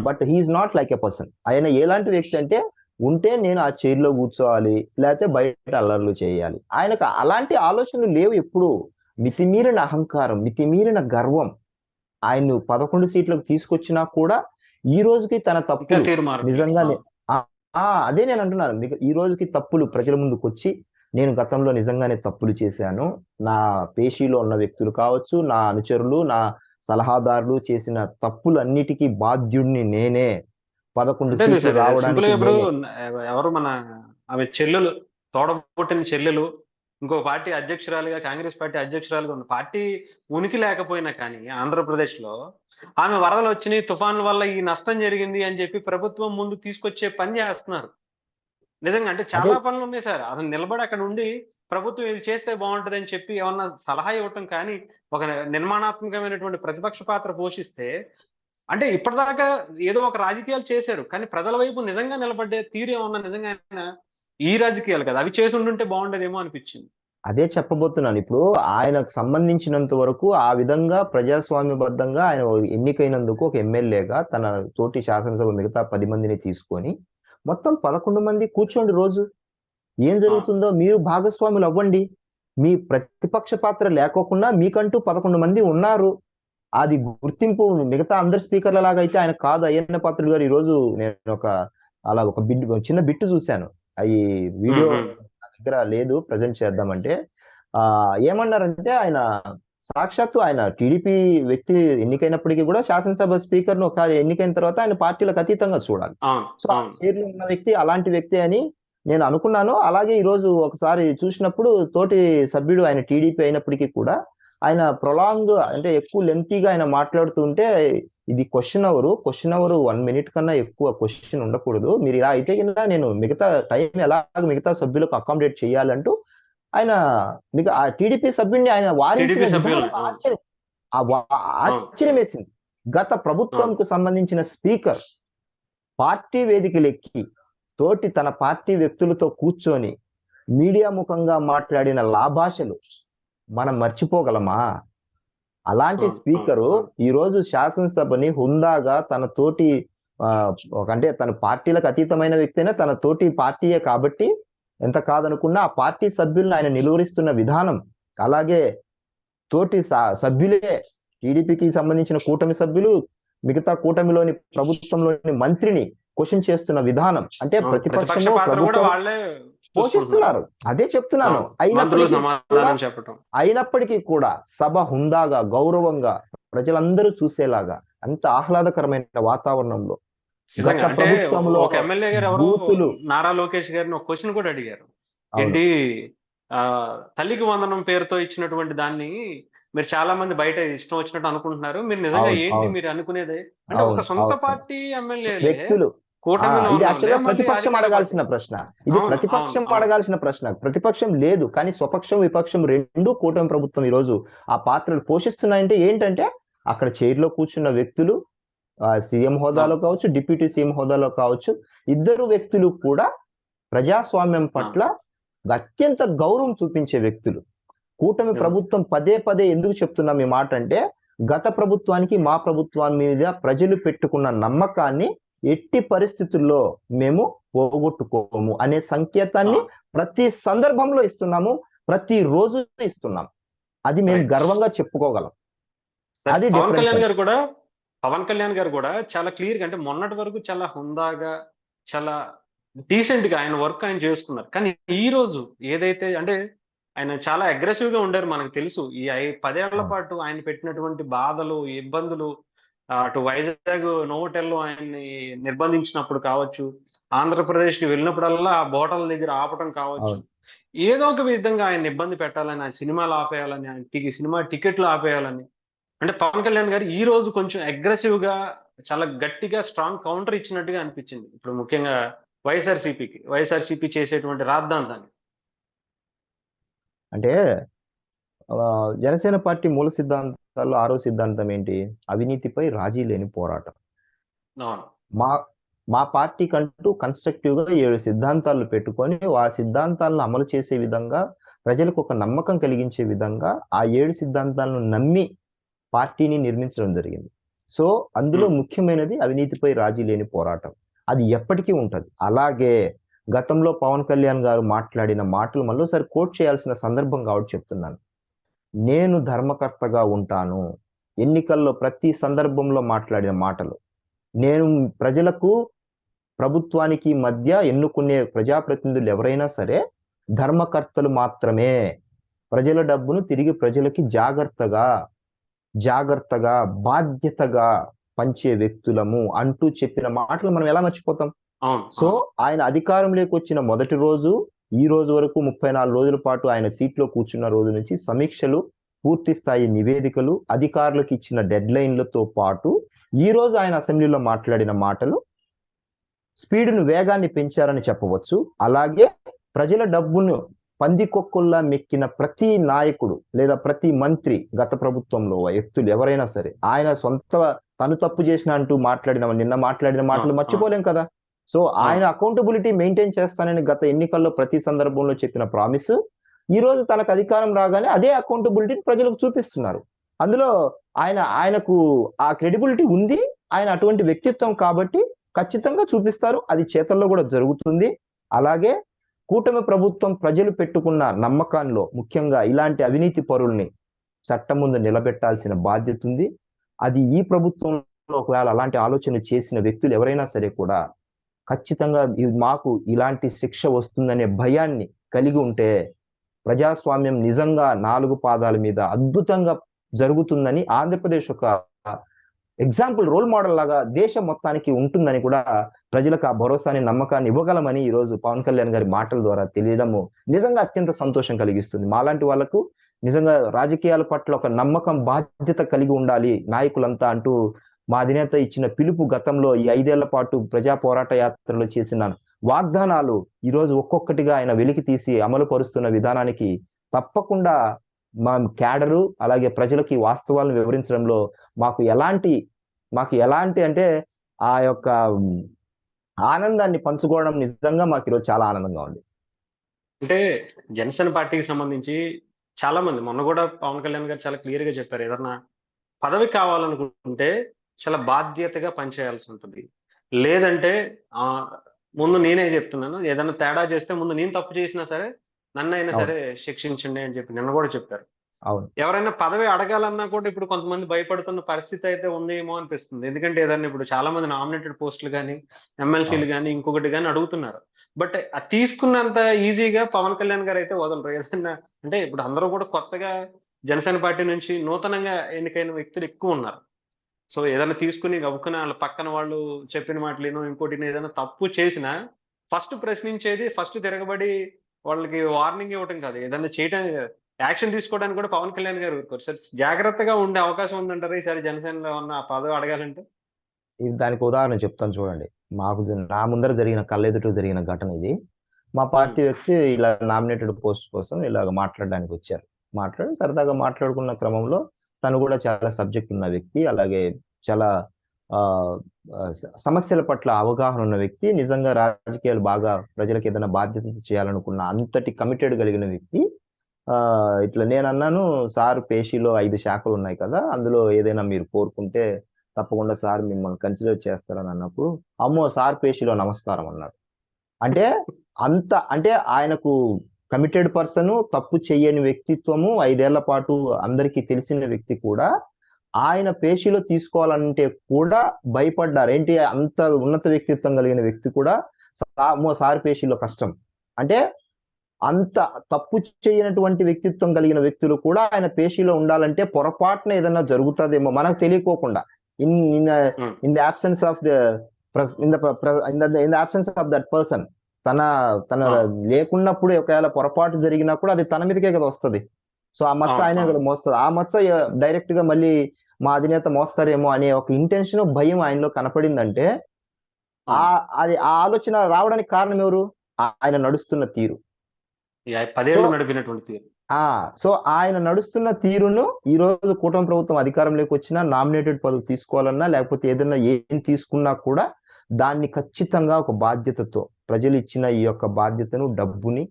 But he is not like a person. ఆయన ఎలాంటి వ్యక్తి అంటే ఉంటే నేను ఆ చైర్లో కూర్చోవాలి, లేకపోతే బయట అల్లర్లు చేయాలి. ఆయనకు అలాంటి ఆలోచనలు లేవు. ఎప్పుడు మితిమీరిన అహంకారం, మితిమీరిన గర్వం ఆయన్ను 11 సీట్లకు తీసుకొచ్చినా కూడా ఈ రోజుకి తన తప్పులు నిజంగానే అదే నేను అంటున్నాను. ఈ రోజుకి తప్పులు ప్రజల ముందుకు వచ్చి నేను గతంలో నిజంగానే తప్పులు చేశాను, నా పేషీలో ఉన్న వ్యక్తులు కావచ్చు, నా అనుచరులు, నా సలహాదారులు చేసిన తప్పులు అన్నిటికీ బాధ్యుడిని నేనే, 11 సీట్లు రావడానికి ఎవరు మన ఆమె చెల్లెలు, తోడబుట్టిన చెల్లెలు ఇంకో పార్టీ అధ్యక్షురాలుగా, కాంగ్రెస్ పార్టీ అధ్యక్షురాలుగా ఉన్న పార్టీ ఉనికి లేకపోయినా కానీ ఆంధ్రప్రదేశ్ లో ఆమె వరదలు వచ్చినాయి, తుఫాన్ల వల్ల ఈ నష్టం జరిగింది అని చెప్పి ప్రభుత్వం ముందు తీసుకొచ్చే పని చేస్తున్నారు. నిజంగా అంటే చాలా పనులు ఉన్నాయి సార్. అసలు నిలబడి అక్కడ ఉండి ప్రభుత్వం ఇది చేస్తే బాగుంటది అని చెప్పి ఏమన్నా సలహా ఇవ్వటం కానీ, ఒక నిర్మాణాత్మకమైనటువంటి ప్రతిపక్ష పాత్ర పోషిస్తే, అంటే ఇప్పటిదాకా ఏదో ఒక రాజకీయాలు చేశారు కానీ ప్రజల వైపు నిజంగా నిలబడ్డే తీరు ఏమన్నా నిజంగా ఈ రాజకీయాలు కదా అవి చేసి ఉండుంటే బాగుండేదేమో అనిపించింది. అదే చెప్పబోతున్నాను. ఇప్పుడు ఆయనకు సంబంధించినంత వరకు ఆ విధంగా ప్రజాస్వామ్యబద్ధంగా ఆయన ఎన్నికైనందుకు ఒక ఎమ్మెల్యేగా తన తోటి శాసనసభ మిగతా 10 మందిని తీసుకొని మొత్తం 11 మంది కూర్చోండి. రోజు ఏం జరుగుతుందో మీరు భాగస్వాములు అవ్వండి. మీ ప్రతిపక్ష పాత్ర లేకోకుండా మీకంటూ 11 మంది ఉన్నారు. అది గుర్తింపు మిగతా అందరు స్పీకర్ల లాగా అయితే ఆయన కాదు. అయ్యన్న పాత్రుడు గారు ఈ రోజు నేను ఒక చిన్న బిట్టు చూశాను. ఈ వీడియో నా దగ్గర లేదు, ప్రజెంట్ చేద్దామంటే ఏమన్నారంటే ఆయన సాక్షాత్తు ఆయన టీడీపీ వ్యక్తి ఎన్నికైనప్పటికీ కూడా శాసనసభ స్పీకర్ ను ఒక ఎన్నికైన తర్వాత ఆయన పార్టీలకు అతీతంగా చూడాలి. సో ఆ చైర్లో ఉన్న వ్యక్తి అలాంటి వ్యక్తి అని నేను అనుకున్నాను. అలాగే ఈ రోజు ఒకసారి చూసినప్పుడు తోటి సభ్యుడు ఆయన టీడీపీ అయినప్పటికీ కూడా ఆయన ప్రొలాంగ్ అంటే ఎక్కువ లెంతీగా ఆయన మాట్లాడుతూ ఉంటే, ఇది క్వశ్చన్ అవర్ 1 మినిట్ కన్నా ఎక్కువ క్వశ్చన్ ఉండకూడదు, మీరు ఇలా అయితే నేను మిగతా టైం ఎలా మిగతా సభ్యులకు అకామిడేట్ చేయాలంటూ ఆయన ఆ టీడీపీ సభ్యుడిని ఆయన వారించిన ఆశ్చర్యం వేసింది. గత ప్రభుత్వంకు సంబంధించిన స్పీకర్ పార్టీ వేదికలెక్కి తోటి తన పార్టీ వ్యక్తులతో కూర్చొని మీడియా ముఖంగా మాట్లాడిన లాభాషలు మనం మర్చిపోగలమా? అలాంటి స్పీకరు ఈ రోజు శాసనసభని హుందాగా తన తోటి అంటే తన పార్టీలకు అతీతమైన వ్యక్తినే, తన తోటి పార్టీయే కాబట్టి ఎంత కాదనుకున్నా ఆ పార్టీ సభ్యులను ఆయన నిలువరిస్తున్న విధానం, అలాగే తోటి సభ్యులే టీడీపీకి సంబంధించిన కూటమి సభ్యులు మిగతా కూటమిలోని ప్రభుత్వంలోని మంత్రిని క్వశ్చన్ చేస్తున్న విధానం అంటే ప్రతిపక్ష ప్రతిపక్షము పాత్ర కూడా ప్రభుత్వం వాళ్ళే చూసుకుంటున్నారు. పోషిస్తున్నారు. అదే చెప్తున్నాను. మంత్రులు అయినప్పటికీ కూడా సమాధానం చెప్పటం. అయినప్పటికీ కూడా సభ హుందాగా గౌరవంగా ప్రజలందరూ చూసేలాగా అంత ఆహ్లాదకరమైన వాతావరణంలో గత నిజంగా అంటే ప్రభుత్వంలో ఒక ఎమ్మెల్యే గారు ఎవరో బూతులు నారా లోకేష్ గారిని ఒక క్వశ్చన్ కూడా అడిగారు. అవును ఏంటి తల్లికి వందనం పేరుతో ఇచ్చినటువంటి దాన్ని మీరు చాలా మంది బయట ఇష్టం వచ్చినట్టు అనుకుంటున్నారు. మీరు నిజంగా అవును ఏంటి అవును మీరు అనుకునేది అంటే ఒక అవును సొంత అవును పార్టీ ఎమ్మెల్యేలే వ్యక్తులు కూటమిలో ఇది ఉన్న యాక్చువల్గా వాళ్ళే మళ్ళీ ప్రతిపక్షం అధికార అడగాల్సిన పార్టీ. ప్రశ్న. ఇది అవును ప్రతిపక్షం అవును అవును అడగాల్సిన ప్రశ్న. ప్రతిపక్షం లేదు కానీ స్వపక్షం విపక్షం రెండు కూటమి ప్రభుత్వం ఈ రోజు ఆ పాత్రలు పోషిస్తున్నాయంటే ఏంటంటే అక్కడ చైర్లో కూర్చున్న వ్యక్తులు సీఎం హోదాలో అవును కావచ్చు, డిప్యూటీ సీఎం హోదాలో కావచ్చు, ఇద్దరు వ్యక్తులు కూడా ప్రజాస్వామ్యం ఆ, పట్ల అత్యంత గౌరవం చూపించే వ్యక్తులు. కూటమి నిజం. ప్రభుత్వం పదే పదే ఎందుకు చెప్తున్నాం ఈ మాట అంటే గత ప్రభుత్వానికి మా ప్రభుత్వం మీద ప్రజలు పెట్టుకున్న నమ్మకాన్ని ఎట్టి పరిస్థితుల్లో మేము పోగొట్టుకోము అనే సంకేతాన్ని అవును ప్రతి సందర్భంలో ఇస్తున్నాము, ప్రతి రోజు ఇస్తున్నాం. అది మేము రైట్. గర్వంగా చెప్పుకోగలం. అది పవన్ డిఫరెన్స్ కళ్యాణ్ అండి. గారు కూడా పవన్ కళ్యాణ్ గారు కూడా చాలా క్లియర్ గా అంటే మొన్నటి వరకు చాలా హుందాగా చాలా డీసెంట్ గా ఆయన వర్క్ ఆయన చేసుకున్నారు. కానీ ఈ రోజు ఏదైతే అంటే ఆయన చాలా అగ్రెసివ్ గా ఉండారు మనకు తెలుసు. ఈ 10 ఏళ్ల అవును పాటు ఆయన పెట్టినటువంటి బాధలు, ఇబ్బందులు, అటు వైజాగ్ నోవోటెల్లో ఆయన్ని నిర్బంధించినప్పుడు కావచ్చు, ఆంధ్రప్రదేశ్ కి వెళ్ళినప్పుడల్లా ఆ బోటల దగ్గర ఆపటం కావచ్చు, అవును ఏదో ఒక విధంగా ఆయన ఇబ్బంది పెట్టాలని, ఆయన సినిమాలు ఆపేయాలని, ఆయన సినిమా టికెట్లు ఆపేయాలని అంటే పవన్ కళ్యాణ్ గారు ఈ రోజు కొంచెం అగ్రెసివ్ గా చాలా గట్టిగా స్ట్రాంగ్ కౌంటర్ ఇచ్చినట్టుగా అనిపించింది. ఇప్పుడు ముఖ్యంగా వైఎస్ఆర్సీపీ చేసేటువంటి రాద్ధాంతాన్ని. అంటే జనసేన పార్టీ మూల సిద్ధాంతాల్లో 6వ సిద్ధాంతం ఏంటి? అవినీతిపై రాజీ లేని పోరాటం. అవును మా మా పార్టీకంటూ కన్స్ట్రక్టివ్‌గా 7 సిద్ధాంతాలు పెట్టుకొని, ఆ సిద్ధాంతాలను అమలు చేసే విధంగా, ప్రజలకు ఒక నమ్మకం కలిగించే విధంగా, ఆ 7 సిద్ధాంతాలను నమ్మి పార్టీని నిర్మించడం జరిగింది. సో, అందులో ఉమ్, ముఖ్యమైనది అవినీతిపై రాజీ లేని పోరాటం. అది ఎప్పటికీ ఉంటది. అలాగే గతంలో పవన్ కళ్యాణ్ గారు మాట్లాడిన మాటలు మళ్ళోసారి కోట్ చేయాల్సిన సందర్భం కాబట్టి చెప్తున్నాను. నేను ధర్మకర్తగా ఉంటాను. ఎన్నికల్లో ప్రతి సందర్భంలో మాట్లాడిన మాటలు. నేను ప్రజలకు ప్రభుత్వానికి మధ్య ఎన్నుకునే ప్రజాప్రతినిధులు ఎవరైనా సరే ధర్మకర్తలు మాత్రమే. ప్రజల డబ్బును తిరిగి ప్రజలకి జాగ్రత్తగా బాధ్యతగా పంచే వ్యక్తులము అంటూ చెప్పిన మాటలు మనం ఎలా మర్చిపోతాం? అవును సో అవును ఆయన అధికారంలోకి వచ్చిన మొదటి రోజు ఈ రోజు వరకు 34 రోజుల పాటు ఆయన సీట్లో కూర్చున్న రోజు నుంచి సమీక్షలు, పూర్తి స్థాయి నివేదికలు, అధికారులకు ఇచ్చిన డెడ్ లైన్లతో పాటు ఈ రోజు ఆయన అసెంబ్లీలో మాట్లాడిన మాటలు స్పీడును వేగాన్ని పెంచారని చెప్పవచ్చు. అలాగే ప్రజల డబ్బును పందికొక్కుల్లా మెక్కిన ప్రతి నాయకుడు లేదా ప్రతి మంత్రి గత ప్రభుత్వంలో వ్యక్తులు ఎవరైనా సరే ఆయన తను తప్పు చేసిన అంటూ నిన్న మాట్లాడిన మాటలు అవును అవును మర్చిపోలేం కదా. సో ఆయన అవును అకౌంటబిలిటీ మెయింటైన్ చేస్తానని గత ఎన్నికల్లో ప్రతి సందర్భంలో చెప్పిన ప్రామిస్ ఈ రోజు తనకు అధికారం రాగానే అదే అకౌంటబిలిటీని ప్రజలకు చూపిస్తున్నారు. అందులో ఆయనకు ఆ క్రెడిబిలిటీ ఉంది. ఆయన అటువంటి వ్యక్తిత్వం కాబట్టి ఖచ్చితంగా చూపిస్తారు. అది చేతల్లో కూడా జరుగుతుంది. అలాగే కూటమి ప్రభుత్వం ప్రజలు పెట్టుకున్న నమ్మకాల్లో ముఖ్యంగా ఇలాంటి అవినీతి పరుల్ని చట్టం ముందు నిలబెట్టాల్సిన బాధ్యత ఉంది. అది ఈ ప్రభుత్వంలో ఒకవేళ అలాంటి ఆలోచన చేసిన వ్యక్తులు ఎవరైనా సరే కూడా ఖచ్చితంగా మాకు ఇలాంటి శిక్ష వస్తుందనే భయాన్ని కలిగి ఉంటే ప్రజాస్వామ్యం నిజంగా 4 పాదాల మీద అద్భుతంగా జరుగుతుందని ఆంధ్రప్రదేశ్ ఒక ఎగ్జాంపుల్ రోల్ మోడల్ లాగా దేశం మొత్తానికి ఉంటుందని కూడా ప్రజలకు ఆ భరోసాని నమ్మకాన్ని ఇవ్వగలమని ఈ రోజు పవన్ కళ్యాణ్ గారి మాటల ద్వారా తెలియడము నిజంగా అత్యంత సంతోషం కలిగిస్తుంది. మాలాంటి వాళ్ళకు నిజంగా రాజకీయాల పట్ల ఒక నమ్మకం, బాధ్యత కలిగి ఉండాలి నాయకులంతా అంటూ మా అధినేత ఇచ్చిన పిలుపు గతంలో ఈ 5 ఏళ్ల పాటు ప్రజా పోరాట యాత్రలో చేసిన వాగ్దానాలు ఈ రోజు ఒక్కొక్కటిగా ఆయన వెలికి తీసి అమలు పరుస్తున్న విధానానికి తప్పకుండా మా క్యాడరు అలాగే ప్రజలకి వాస్తవాలను వివరించడంలో మాకు ఎలాంటి అంటే ఆ యొక్క ఆనందాన్ని పంచుకోవడం నిజంగా మాకు ఈరోజు చాలా ఆనందంగా ఉంది. అంటే జనసేన పార్టీకి సంబంధించి చాలా మంది మొన్న కూడా పవన్ కళ్యాణ్ గారు చాలా క్లియర్ గా చెప్పారు. ఏదన్నా పదవి కావాలనుకుంటే చాలా బాధ్యతగా పనిచేయాల్సి ఉంటుంది. లేదంటే ఆ ముందు నేనే చెప్తున్నాను, ఏదైనా తేడా చేస్తే ముందు నేను తప్పు చేసినా సరే నన్నైనా అవును సరే శిక్షించండి అని చెప్పి నిన్న కూడా చెప్పారు. అవును. ఎవరైనా పదవి అడగాలన్నా కూడా ఇప్పుడు కొంతమంది భయపడుతున్న పరిస్థితి అయితే ఉందేమో అనిపిస్తుంది. ఎందుకంటే ఏదన్నా ఇప్పుడు చాలా మంది నామినేటెడ్ పోస్టులు గాని, ఎమ్మెల్సీలు అవును. గాని, ఇంకొకటి గాని అడుగుతున్నారు. బట్ అది తీసుకున్నంత ఈజీగా పవన్ కళ్యాణ్ గారైతే వదలరు. ఏదన్నా అంటే ఇప్పుడు అందరూ కూడా కొత్తగా జనసేన పార్టీ నుంచి నూతనంగా ఎన్నికైన వ్యక్తులు ఎక్కువున్నారు. సో, ఏదన్నా తీసుకొని గబుక్కున ఆళ్ళ పక్కన వాళ్ళు చెప్పిన మాటలినో, ఇంకోటినో ఏదైనా తప్పు చేసినా ఫస్ట్ ప్రశ్నించేది, ఫస్ట్ తిరగబడి వాళ్ళకి వార్నింగ్ ఇవ్వటం కాదు. ఏదన్నా చేయటానికి యాక్షన్ తీసుకోవడానికి కూడా పవన్ కళ్యాణ్ గారు ఊరుకోరు. సరే జాగ్రత్తగా ఉండే అవకాశం ఉందంటారా ఈసారి జనసేనలో ఏమన్నా ఆ పదవి అడగాలంటే? ఇది దానికి ఉదాహరణ చెప్తాను చూడండి. నా ముందర జరిగిన కళ్ళెదుట జరిగిన ఘటన ఇది. మా హ్మ్. పార్టీ వ్యక్తి ఇలా నామినేటెడ్ పోస్ట్ కోసం ఇలాగ మాట్లాడడానికి వచ్చారు. సరదాగా మాట్లాడుకున్న క్రమంలో తను కూడా చాలా సబ్జెక్ట్ ఉన్న వ్యక్తి. అలాగే చాలా ఆహ్, ఆహ్, సమస్యల పట్ల అవగాహన ఉన్న వ్యక్తి. నిజంగా రాజకీయాలు బాగా ప్రజలకు ఏదైనా బాధ్యత చేయాలనుకున్న అంతటి కమిటెడ్ కలిగిన వ్యక్తి. ఇట్లా నేనన్నాను, "సార్ పేషీలో 5 శాఖలున్నాయి కదా! అందులో ఏదైనా మీరు కోరుకుంటే తప్పకుండా సార్ మిమ్మల్ని కన్సిడర్ చేస్తారని" అన్నప్పుడు, "అమ్మో! సార్ పేషీలో నమస్కారం" అన్నాడు. అంటే అంటే ఆయనకు కమిటెడ్ పర్సను, తప్పు చెయ్యని వ్యక్తిత్వము, 5 ఏళ్ల పాటు అందరికీ తెలిసిన వ్యక్తి కూడా, ఆయన పేషీలో తీసుకోవాలంటే కూడా భయపడ్డారు. ఏంటి అంత ఉన్నత వ్యక్తిత్వం కలిగిన వ్యక్తి కూడా అమ్మో! సార్ పేషీలో కష్టం. అంటే అంత తప్పు చేయనటువంటి వ్యక్తిత్వం కలిగిన వ్యక్తులు కూడా ఆయన పేషీలో ఉండాలంటే పొరపాటున ఏదన్నా జరుగుతదేమో మనకు తెలియకోకుండా. In in hmm. In the absence of the press in the ప్ర in the absence of that person. తన తన ఆ! లేకున్నప్పుడు ఒకవేళ పొరపాటు జరిగినా కూడా అది తన మీదకే కదా వస్తది. సో, ఆ మచ్చ అవును. ఆయనే అవును. కదా మోస్తది. ఆ మచ్చ డైరెక్ట్‌గా మళ్ళీ మా అధినేత మోస్తారేమో అనే ఒక ఇంటెన్షన్, భయం ఆయనలో కనపడిందంటే, అవును. ఆ ఆలోచన రావడానికి కారణం ఎవరు? ఆయన నడుస్తున్న తీరు. ఈ 10 సో ఏళ్ళు నడిపినటువంటి తీరు. ఆ! సో, ఆయన నడుస్తున్న తీరును ఈరోజు కూటమి ప్రభుత్వం అధికారంలోకొచ్చినా నామినేటెడ్ పదవి తీసుకోవాలన్నా, లేకపోతే ఏదన్నా ఏం తీసుకున్నా కూడా దాన్ని ఖచ్చితంగా ఒక బాధ్యతతో ప్రజలిచ్చిన ఈ యొక్క బాధ్యతను, డబ్బుని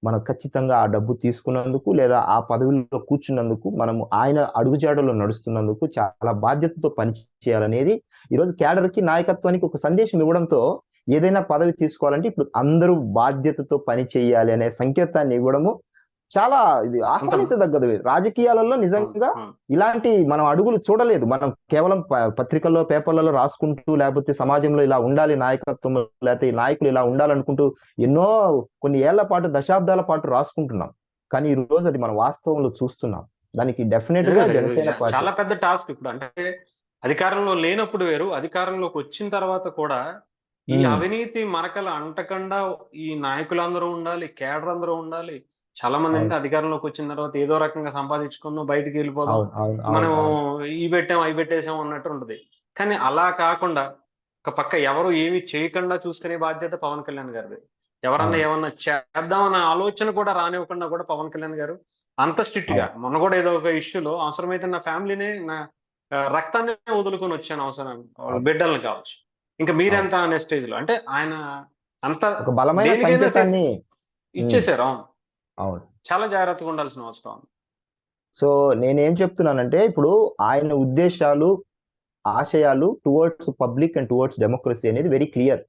మనం ఖచ్చితంగా ఆ డబ్బు తీసుకున్నందుకు, లేదా ఆ పదవిలో కూర్చున్నందుకు, మనము ఆయన అడుగుజాడల్లో నడుస్తున్నందుకు చాలా బాధ్యతతో పని చేయాలనేది ఈరోజు క్యాడర్‌కి, నాయకత్వానికి ఒక సందేశం ఇవ్వడంతో ఏదైనా పదవి తీసుకోవాలంటే ఇప్పుడు అందరూ బాధ్యతతో పని చేయాలి అనే సంకేతాన్ని ఇవ్వడము చాలా ఇది అంత ఆహ్వానించదగ్గది. రాజకీయాలలో అవును. నిజంగా అవును. ఇలాంటి మనం అడుగులు చూడలేదు. మనం కేవలం పత్రికల్లో, పేపర్‌లలో రాసుకుంటూ, లేపోతే సమాజంలో ఇలా ఉండాలి నాయకత్వం, లేతే ఈ నాయకులు ఇలా ఉండాలనుకుంటూ ఎన్నో కొన్ని ఏళ్ల పాటు, దశాబ్దాల పాటు రాసుకుంటున్నాం. కానీ ఈరోజు అది మనం వాస్తవంలో చూస్తున్నాం. దానికి నిజంగా డెఫినిట్‌గా సార్. ఇది జనసేన పార్టీ. చాలా పెద్ద టాస్క్ ఇప్పుడు. అంటే అధికారంలో లేనప్పుడు వేరు. అధికారంలోకి వచ్చిన తర్వాత కూడా ఈ హ్మ్. అవినీతి మరకలు అంటకుండా ఈ నాయకులందరూ ఉండాలి. కేడర్ అందరూ ఉండాలి. చాలా మందేంటి అవును. అధికారంలోకి వచ్చిన తర్వాత ఏదో రకంగా సంపాదించుకుందాం, బయటికెళ్ళిపోదాం. అవును. అవును. అవును. మనం అవును. ఇయి పెట్టాం, అయి పెట్టేసాం అన్నట్టు ఉంటది. కానీ అలా కాకుండా ఒక పక్క ఎవరు ఏమి చేయకుండా చూసుకునే బాధ్యత పవన్ కళ్యాణ్ గారిది. ఎవరన్నా అవును. ఏమన్నా చేద్దామన్న ఆలోచన కూడా రానివ్వకుండా కూడా పవన్ కళ్యాణ్ గారు అంత స్ట్రిక్ట్‌గా అవును. మొన్న కూడా ఏదో ఒక ఇష్యూలో అవసరమైతే నా ఫ్యామిలీ‌నే రక్తాన్నే వదులుకొనొచ్చాను అవసరం వాళ్ళ అవును. బిడ్డల్ని కావచ్చు. ఇంక అవును. మీరెంత అనే స్టేజ్‌లో. అంటే ఆయన అంత ఒక బలమైన దేనికైనా సంకేతాన్ని. హ్మ్. ఇచ్చేసారు. అవును. అవును. చాలా జాగ్రత్తగా ఉండాల్సిన అవసరం ఉంది. సో, నేనేం చెప్తున్నానంటే, ఇప్పుడు ఆయన ఉద్దేశాలు, ఆశయాలు towards public and towards democracy అనేది వెరీ క్లియర్.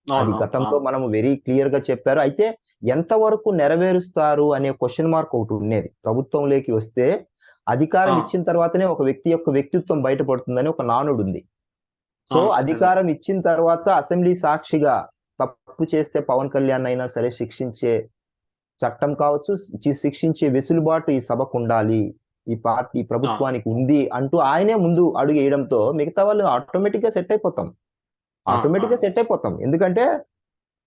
అది అవును. అవును. గతంలో అవును. మనము వెరీ క్లియర్‌గా చెప్పారు. అయితే ఎంతవరకు నెరవేరుస్తారు అనే క్వెషన్ మార్క్ ఒకటుండేది. ప్రభుత్వంలోకి వస్తే అధికారం అవును. ఇచ్చిన తర్వాతనే ఒక వ్యక్తి యొక్క వ్యక్తిత్వం బయటపడుతుందని ఒక నానుడుంది. సో, అవును. నిజం. అధికారం ఇచ్చిన తర్వాత అసెంబ్లీ సాక్షిగా తప్పు చేస్తే పవన్ కళ్యాణ్ అయినా సరే శిక్షించే చట్టం కావచ్చు, శిక్షించే వెసులుబాటు ఈ సభకుండాలి. ఈ అవును. ప్రభుత్వానికి ఉంది అంటూ ఆయనే ముందు అడుగేయడంతో మిగతా వాళ్ళు ఆటోమేటిక్‌గా సెట్ అయిపోతాం. అవును. ఆటోమేటిక్‌గా అవును. సెట్ అయిపోతాం. ఎందుకంటే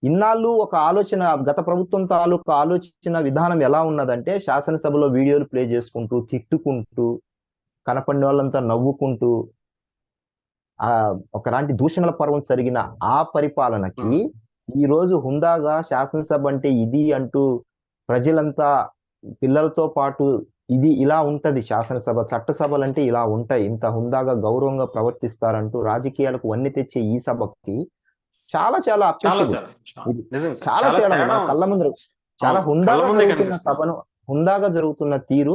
ఇన్నాళ్ళు ఒక ఆలోచన, గత ప్రభుత్వం తాలూకా ఆలోచన విధానం ఎలా ఉన్నదంటే శాసనసభలో వీడియోలు ప్లే చేసుకుంటూ, తిట్టుకుంటూ, కనపడినోళ్ళంతా నవ్వుకుంటూ, ఒకలాంటి దూషణల పర్వం జరిగిన ఆ పరిపాలనకి హ్మ్. ఈరోజు హుందాగా శాసనసభ అంటే ఇది అంటూ ప్రజలంతా పిల్లలతో పాటు ఇది ఇలా ఉంటది శాసనసభ, చట్టసభలంటే ఇలా ఉంటాయి. ఇంత హుందాగా గౌరవంగా ప్రవర్తిస్తారంటూ రాజకీయాలకు వన్నె తెచ్చే ఈ సభకి చాలా చాలా చాలా అప్రిషియబుల్. చాలా. ఇది నిజం సార్. చాలా చాలా తేడా ఉంది. తేడా మన ఉంది కళ్ళ అసలు. ముందర చాలా అవును. కళ్ళ హుందాగా ముందే జరుగుతున్న కనిపిస్తుంది. సభను, హుందాగా జరుగుతున్న తీరు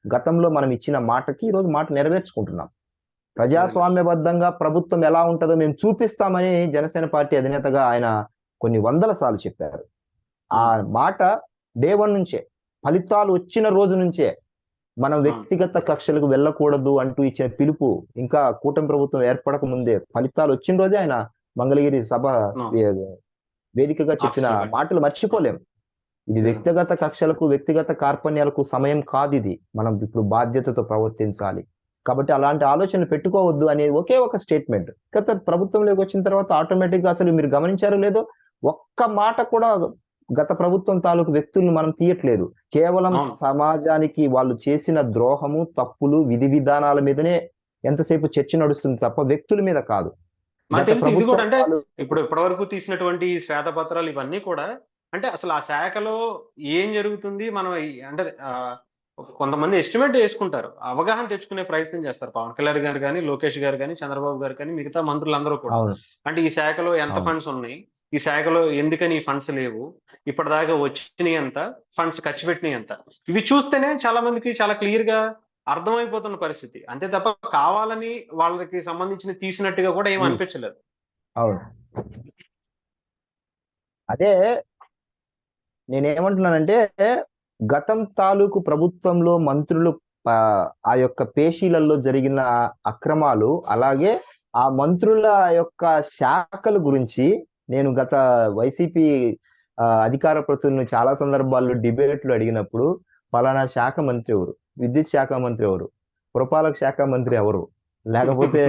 గతంలో మనం ఇచ్చిన మాటకి ఈరోజు మాట నెరవేర్చుకుంటున్నాం. నిజంగా. ప్రజాస్వామ్యబద్ధంగా ప్రభుత్వం ఎలా ఉంటదో మేము చూపిస్తామని జనసేన పార్టీ అధినేతగా ఆయన కొన్ని వందల సార్లు చెప్పారు. ఆ హ్మ్. మాట డే 1 నుంచే, ఫలితాలు వచ్చిన రోజు నుంచే మనం వ్యక్తిగత కక్షలకు వెళ్ళకూడదు అంటూ ఇచ్చిన పిలుపు ఇంకా కూటమి ప్రభుత్వం ఏర్పడక ముందే ఫలితాలు వచ్చిన రోజే ఆయన మంగళగిరి సభ వేదికగా చెప్పిన మాటలు మర్చిపోలేం. ఇది వ్యక్తిగత కక్షలకు, వ్యక్తిగత కార్పణ్యాలకు సమయం కాదు. ఇది మనం ఇప్పుడు బాధ్యతతో ప్రవర్తించాలి. కాబట్టి అలాంటి ఆలోచనలు పెట్టుకోవద్దు అనే ఒకే ఒక స్టేట్మెంట్. గత ప్రభుత్వంలోకి వచ్చిన తర్వాత ఆటోమేటిక్ గా అసలు మీరు గమనించారో లేదో, ఒక్క మాట కూడా గత ప్రభుత్వం తాలూకు వ్యక్తులను మనం తీయట్లేదు. కేవలం సమాజానికి వాళ్ళు చేసిన ద్రోహము, తప్పులు, విధి విధానాల మీదనే ఎంతసేపు చర్చ నడుస్తుంది తప్ప వ్యక్తుల మీద కాదు. ఇప్పుడు ఇప్పటివరకు తీసినటువంటి శ్వేతపత్రాలు ఇవన్నీ కూడా అంటే అసలు ఆ శాఖలో ఏం జరుగుతుంది మనం అంటే కొంతమంది ఎస్టిమేట్ చేసుకుంటారు, అవగాహన తెచ్చుకునే ప్రయత్నం చేస్తారు. పవన్ కళ్యాణ్ గారు కానీ, లోకేష్ గారు కానీ, చంద్రబాబు గారు కానీ, మిగతా మంత్రులందరూ కూడా. అంటే ఈ శాఖలో ఎంత ఫండ్స్ ఉన్నాయి, ఈ శాఖలో ఎందుకని ఈ ఫండ్స్ లేవు, ఇప్పటిదాకా వచ్చినాయి ఎంత, ఫండ్స్ ఖర్చు పెట్టినాయి ఎంత, ఇవి చూస్తేనే చాలా మందికి చాలా క్లియర్ గా అర్థమైపోతున్న పరిస్థితి. అంతే తప్ప కావాలని వాళ్ళకి సంబంధించిన తీసినట్టుగా కూడా ఏం అనిపించలేదు. అవును, అదే నేనేమంటున్నానంటే గతం తాలూకు ప్రభుత్వంలో మంత్రులు ఆ యొక్క పేషీలలో జరిగిన అక్రమాలు, అలాగే ఆ మంత్రుల యొక్క శాఖల గురించి నేను గత వైసీపీ అధికార ప్రతినిధులను చాలా సందర్భాల్లో డిబేట్లు అడిగినప్పుడు ఫలానా శాఖ మంత్రి ఎవరు, విద్యుత్ శాఖ మంత్రి ఎవరు, పురపాలక శాఖ మంత్రి ఎవరు, లేకపోతే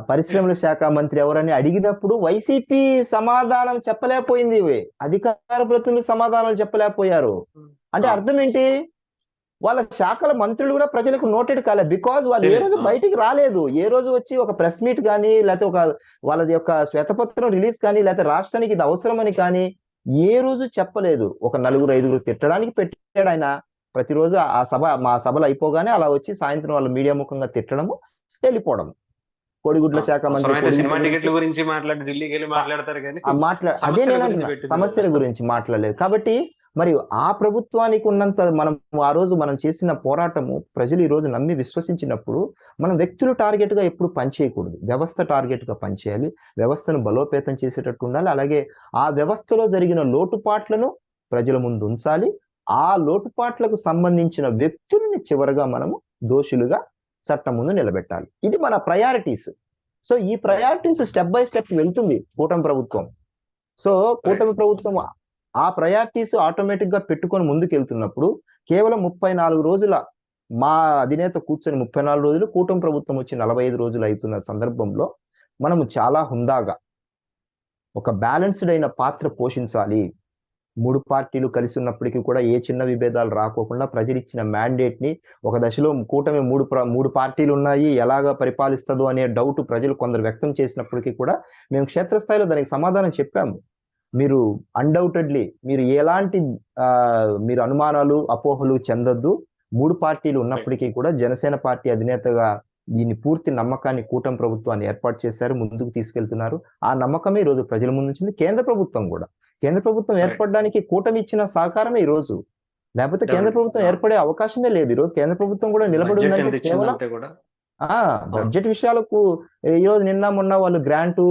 పరిశ్రమల శాఖ మంత్రి ఎవరని అడిగినప్పుడు వైసీపీ సమాధానం చెప్పలేకపోయింది, అధికార ప్రతినిధులు సమాధానాలు చెప్పలేకపోయారు. అంటే అర్థం ఏంటి, వాళ్ళ శాఖల మంత్రులు కూడా ప్రజలకు నోటెడ్ కాలే. బికాజ్ వాళ్ళు ఏ రోజు బయటికి రాలేదు. ఏ రోజు వచ్చి ఒక ప్రెస్ మీట్ కానీ, లేకపోతే ఒక వాళ్ళ యొక్క శ్వేతపత్రం రిలీజ్ కానీ, లేకపోతే రాష్ట్రానికి ఇది అవసరమని కానీ ఏ రోజు చెప్పలేదు. ఒక 4-5 తిట్టడానికి పెట్టాడు ఆయన. ప్రతిరోజు ఆ మా సభలు అయిపోగానే అలా వచ్చి సాయంత్రం వాళ్ళ మీడియా ముఖంగా తిట్టడము, వెళ్ళిపోవడం. కోడిగుడ్ల శాఖ మంత్రి అదే నేను సమస్యల గురించి మాట్లాడలేదు. కాబట్టి మరి ఆ ప్రభుత్వానికి ఉన్నంత మనం చేసిన పోరాటము ప్రజలు ఈ రోజు నమ్మి విశ్వసించినప్పుడు మనం వ్యక్తులు టార్గెట్ గా ఎప్పుడు పనిచేయకూడదు, వ్యవస్థ టార్గెట్ గా పనిచేయాలి. వ్యవస్థను బలోపేతం చేసేటట్టు ఉండాలి. అలాగే ఆ వ్యవస్థలో జరిగిన లోటుపాట్లను ప్రజల ముందు ఉంచాలి. ఆ లోటుపాట్లకు సంబంధించిన వ్యక్తుల్ని చివరగా మనము దోషులుగా చట్టం ముందు నిలబెట్టాలి. ఇది మన ప్రయారిటీస్. సో ఈ ప్రయారిటీస్ స్టెప్ బై స్టెప్ వెళ్తుంది కూటమి ప్రభుత్వం. సో కూటమి ప్రభుత్వం ఆ ప్రయారిటీస్ ఆటోమేటిక్ గా పెట్టుకొని ముందుకెళ్తున్నప్పుడు కేవలం 34 రోజుల మా అధినేత కూర్చొని 34 రోజులు, కూటమి ప్రభుత్వం వచ్చి 45 రోజులు అవుతున్న సందర్భంలో మనము చాలా హుందాగా ఒక బ్యాలెన్స్డ్ అయిన పాత్ర పోషించాలి. 3 పార్టీలు కలిసి ఉన్నప్పటికీ కూడా ఏ చిన్న విభేదాలు రాకోకుండా ప్రజలు ఇచ్చిన మ్యాండేట్ ని ఒక దశలో కూటమి 3 పార్టీలు ఉన్నాయి, ఎలాగా పరిపాలిస్తుందో అనే డౌట్ ప్రజలు కొందరు వ్యక్తం చేసినప్పటికీ కూడా మేము క్షేత్రస్థాయిలో దానికి సమాధానం చెప్పాము. మీరు అన్డౌటెడ్లీ మీరు ఎలాంటి మీరు అనుమానాలు, అపోహలు చెందొద్దు. 3 పార్టీలు ఉన్నప్పటికీ కూడా జనసేన పార్టీ అధినేతగా దీన్ని పూర్తి నమ్మకాన్ని కూటమి ప్రభుత్వాన్ని ఏర్పాటు చేశారు, ముందుకు తీసుకెళ్తున్నారు. ఆ నమ్మకమే ఈ రోజు ప్రజల ముందు ఉంచింది. కేంద్ర ప్రభుత్వం ఏర్పడడానికి కూటమి ఇచ్చిన సహకారమే ఈ రోజు. లేకపోతే కేంద్ర ప్రభుత్వం ఏర్పడే అవకాశమే లేదు. ఈ రోజు కేంద్ర ప్రభుత్వం కూడా నిలబడి ఉందంటే కేవలం బడ్జెట్ విషయాలకు ఈ రోజు నిన్న మొన్న వాళ్ళు గ్రాంటు,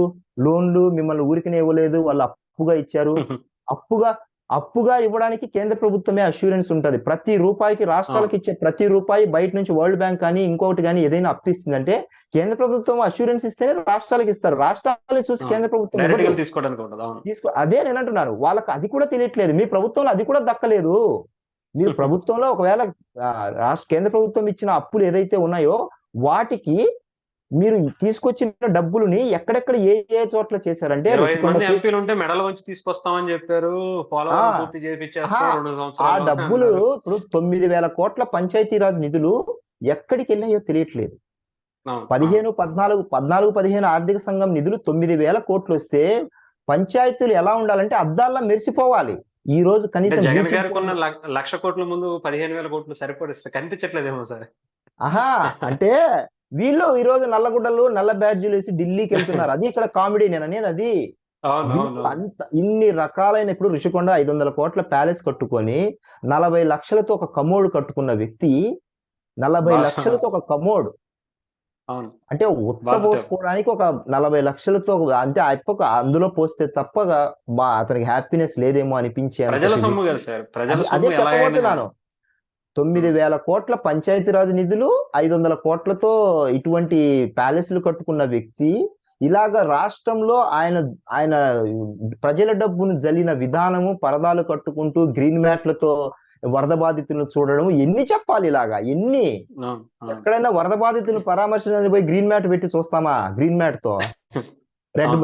లోన్లు మిమ్మల్ని ఊరికనే ఇవ్వలేదు, వాళ్ళు అప్పుగా ఇచ్చారు. అప్పుగా ఇవ్వడానికి కేంద్ర ప్రభుత్వమే అష్యూరెన్స్ ఉంటది. ప్రతి రూపాయికి రాష్ట్రాలకు ఇచ్చే ప్రతి రూపాయి బయట నుంచి వరల్డ్ బ్యాంక్ కానీ ఇంకొకటి కానీ ఏదైనా అప్పిస్తుందంటే కేంద్ర ప్రభుత్వం అష్యూరెన్స్ ఇస్తేనే రాష్ట్రాలకు ఇస్తారు. రాష్ట్రాలను చూసి కేంద్ర ప్రభుత్వం అదే నేను అంటున్నాను. వాళ్ళకి అది కూడా తెలియట్లేదు. మీ ప్రభుత్వంలో అది కూడా దక్కలేదు. మీరు ప్రభుత్వంలో ఒకవేళ కేంద్ర ప్రభుత్వం ఇచ్చిన అప్పులు ఏదైతే ఉన్నాయో వాటికి మీరు తీసుకొచ్చిన డబ్బులని ఎక్కడెక్కడ ఏ చోట్ల చేశారంటే మెడల వంచి తీసుకొస్తామని చెప్పారు. ఆ డబ్బులు ఇప్పుడు 9,000 కోట్ల పంచాయతీరాజ్ నిధులు ఎక్కడికి వెళ్ళాయో తెలియట్లేదు. 14-15 ఆర్థిక సంఘం నిధులు 9,000 కోట్లు వస్తే పంచాయతీలు ఎలా ఉండాలంటే అద్దాల్లా మెరిసిపోవాలి. ఈ రోజు కనీసం 1,00,000 కోట్ల ముందు 15,000 కోట్లు సరిపడిస్తే కనిపించట్లేదేమో సార్. అంటే వీళ్ళు ఈ రోజు నల్లగుడ్డలు, నల్ల బ్యాడ్జీలు వేసి ఢిల్లీకి వెళ్తున్నారు. అది ఇక్కడ కామెడీ నేను అనేది. అది ఇన్ని రకాలైన ఇప్పుడు ఋషికొండ 500 కోట్ల ప్యాలెస్ కట్టుకొని 40 లక్షలతో ఒక కమోడ్ కట్టుకున్న వ్యక్తి 40 లక్షలతో ఒక కమోడ్ అంటే ఉచ్చబోసుకోవడానికి ఒక 40 లక్షలతో అంటే అందులో పోస్తే తప్ప అతనికి హ్యాపీనెస్ లేదేమో అనిపించే. అదే చెప్పబోతున్నాను. 9,000 కోట్ల పంచాయతీరాజ్ నిధులు, 500 కోట్లతో ఇటువంటి ప్యాలెస్లు కట్టుకున్న వ్యక్తి ఇలాగ రాష్ట్రంలో ఆయన ఆయన ప్రజల డబ్బును జల్లిన విధానము, పరదాలు కట్టుకుంటూ గ్రీన్ మ్యాట్లతో వరద బాధితులను చూడడం, ఎన్ని చెప్పాలి ఇలాగా? ఎన్ని? ఎక్కడైనా వరద బాధితులను పరామర్శించడానికి పోయి గ్రీన్ మ్యాట్ పెట్టి చూస్తామా? గ్రీన్ మ్యాట్ తో రెడ్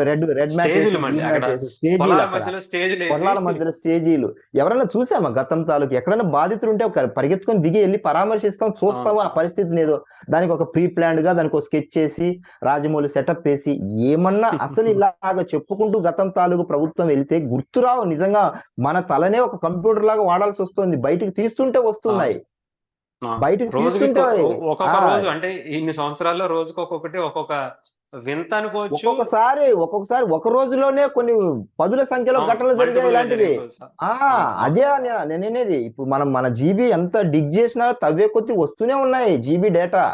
పొలాల మధ్యలో స్టేజీలు ఎవరైనా చూసామా? గతం తాలూకు ఎక్కడైనా బాధితులు ఉంటే ఒక పరిగెత్తుకొని దిగి వెళ్ళి పరామర్శిస్తాం, చూస్తావా ఆ పరిస్థితిని? ఏదో దానికి ఒక ప్రీ ప్లాన్డ్ గా దానికి ఒక స్కెచ్ చేసి రాజమౌళి సెటప్ వేసి ఏమన్నా అసలు ఇలాగా చెప్పుకుంటూ గతం తాలూకు ప్రభుత్వం వెళ్తే గుర్తురావు. నిజంగా మన తలనే ఒక కంప్యూటర్ లాగా వాడాల్సి వస్తుంది. బయటకు తీస్తుంటే వస్తున్నాయి, బయటకు తీస్తుంటే ఒక్కొక్క రోజు అంటే ఇన్ని సంవత్సరాల్లో రోజుకి ఒక్కొక్కటి ఒక్కొక్క వింత అనుకోవచ్చు. ఒక్కొక్కసారి ఒక రోజులోనే కొన్ని పదుల సంఖ్యలో ఘటనలు జరిగాయి ఇలాంటివి. అదే నేనేది ఇప్పుడు మన జీబీ ఎంత డిగ్ చేసినా తవ్వే కొద్ది వస్తూనే ఉన్నాయి జీబీ డేటా.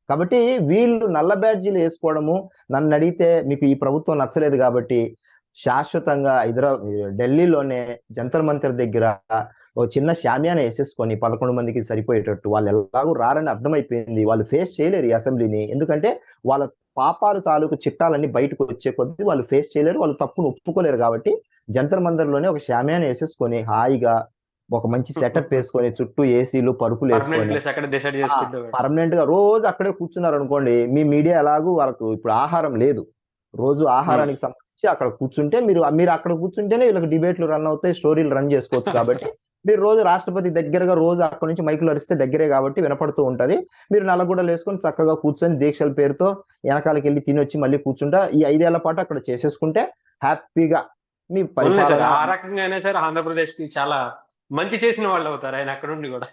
కాబట్టి వీళ్ళు నల్ల బ్యాడ్జీలు వేసుకోవడము, నన్ను అడిగితే మీకు ఈ ప్రభుత్వం నచ్చలేదు కాబట్టి శాశ్వతంగా ఢిల్లీలోనే జంతర్ మంతర్ దగ్గర ఓ చిన్న షామియానా వేసేసుకొని 11 మందికి సరిపోయేటట్టు, వాళ్ళు ఎలాగూ రారని అర్థమైపోయింది. వాళ్ళు ఫేస్ చేయలేరు ఈ అసెంబ్లీని. ఎందుకంటే వాళ్ళ పాపాలు తాలూకు చిట్టాలన్నీ బయటకు వచ్చే కొద్దీ వాళ్ళు ఫేస్ చేయలేరు, వాళ్ళు తప్పును ఒప్పుకోలేరు. కాబట్టి జంతర్ మంతర్ లోనే ఒక షామియానా వేసేసుకొని హాయిగా ఒక మంచి సెటప్ వేసుకొని చుట్టూ ఏసీలు పరుపులు వేసుకొని పర్మనెంట్ గా రోజు అక్కడే కూర్చున్నారు అనుకోండి. మీ మీడియా ఎలాగూ వాళ్ళకు ఇప్పుడు ఆహారం లేదు, రోజు ఆహారానికి సంబంధించి అక్కడ కూర్చుంటే మీరు అక్కడ కూర్చుంటేనే వీళ్ళకి డిబేట్లు రన్ అవుతాయి, స్టోరీలు రన్ చేసుకోవచ్చు. కాబట్టి మీరు రోజు రాష్ట్రపతి దగ్గరగా రోజు అక్కడ నుంచి మైకులు అరిస్తే దగ్గరే కాబట్టి వినపడుతూ ఉంటది. మీరు నల్లగూడలు వేసుకొని చక్కగా కూర్చొని దీక్షల పేరుతో వెనకాలకి వెళ్ళి తినొచ్చి మళ్ళీ కూర్చుంటా ఈ 5 ఏళ్ల పాటు అక్కడ చేసేసుకుంటే హ్యాపీగా మీ పరిపాలన. ఆ రకంగానే సార్ ఆంధ్రప్రదేశ్ కి చాలా మంచి చేసిన వాళ్ళు అవుతారు ఆయన అక్కడ ఉండి కూడా.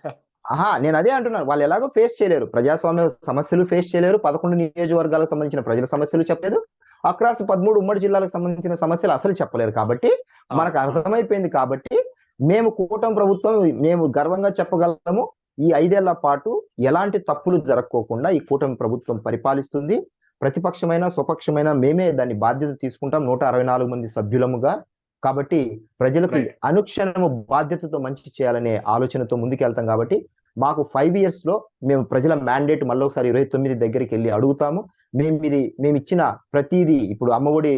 నేను అదే అంటున్నాను, వాళ్ళు ఎలాగో ఫేస్ చేయలేరు, ప్రజాస్వామ్య సమస్యలు ఫేస్ చేయలేరు, 11 నియోజకవర్గాలకు సంబంధించిన ప్రజల సమస్యలు చెప్పలేదు, అక్రాస్ 13 ఉమ్మడి జిల్లాలకు సంబంధించిన సమస్యలు అసలు చెప్పలేరు. కాబట్టి మనకు అర్థమైపోయింది. కాబట్టి మేము కూటమి ప్రభుత్వం మేము గర్వంగా చెప్పగలము, ఈ 5 ఏళ్ల పాటు ఎలాంటి తప్పులు జరగకోకుండా ఈ కూటమి ప్రభుత్వం పరిపాలిస్తుంది. ప్రతిపక్షమైన స్వపక్షమైన మేమే దాన్ని బాధ్యత తీసుకుంటాం 164 మంది సభ్యులముగా. కాబట్టి ప్రజలకు అనుక్షణము బాధ్యతతో మంచి చేయాలనే ఆలోచనతో ముందుకెళ్తాం. కాబట్టి మాకు 5 years లో మేము ప్రజల మ్యాండేట్ మళ్ళీ ఒకసారి 29 దగ్గరికి వెళ్ళి అడుగుతాము. మేము ఇచ్చిన ప్రతిదీ, ఇప్పుడు అమ్మఒడి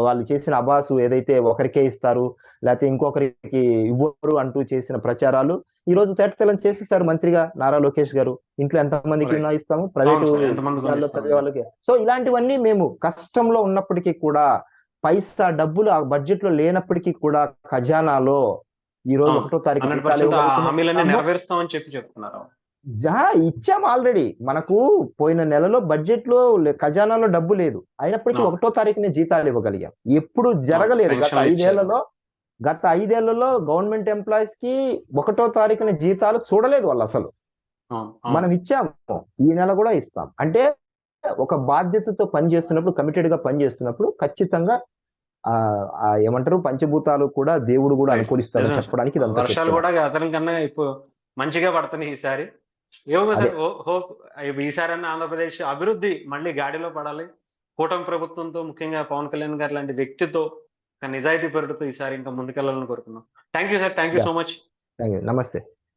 వాళ్ళు చేసిన అబాసు ఏదైతే ఒకరికే ఇస్తారు లేకపోతే ఇంకొకరికి ఇవ్వరు అంటూ చేసిన ప్రచారాలు ఈ రోజు తేటతెల్లం చేసేస్తారు మంత్రిగా నారా లోకేష్ గారు. ఇంట్లో ఎంతమందికి ఇస్తాము, ప్రైవేటు చదివే వాళ్ళకి. సో ఇలాంటివన్నీ మేము కష్టంలో ఉన్నప్పటికీ కూడా, పైసా డబ్బులు ఆ బడ్జెట్ లో లేనప్పటికీ కూడా ఖజానాలో ఈ రోజు 1వ తారీఖు ఇచ్చాము ఆల్రెడీ. మనకు పోయిన నెలలో బడ్జెట్ లో ఖజానాలో డబ్బు లేదు, అయినప్పటికీ 1వ తారీఖునే జీతాలు ఇవ్వగలిగాం. ఎప్పుడు జరగలేదు గత 5 ఏళ్లలో గవర్నమెంట్ ఎంప్లాయీస్ కి 1వ తారీఖున జీతాలు చూడలేదు వాళ్ళు అసలు. మనం ఇచ్చాము, ఈ నెల కూడా ఇస్తాం. అంటే ఒక బాధ్యతతో పనిచేస్తున్నప్పుడు, కమిటెడ్ గా పనిచేస్తున్నప్పుడు ఖచ్చితంగా ఏమంటారు, పంచభూతాలు కూడా దేవుడు కూడా అనుకూలిస్తాడు చెప్పడానికి. వర్షాలు కూడా అతని కన్నా ఇప్పుడు మంచిగా పడుతున్నాయి ఈసారి. ఏమో సార్, హోప్ ఈసారి ఆంధ్రప్రదేశ్ అభివృద్ధి మళ్ళీ గాడిలో పడాలి. కూటమి ప్రభుత్వంతో, ముఖ్యంగా పవన్ కళ్యాణ్ గారు లాంటి వ్యక్తితో, నిజాయితీ పరుడుతో ఈసారి ఇంకా ముందుకెళ్లాలని కోరుకున్నాం. Thank you sir, thank you so much. నమస్తే.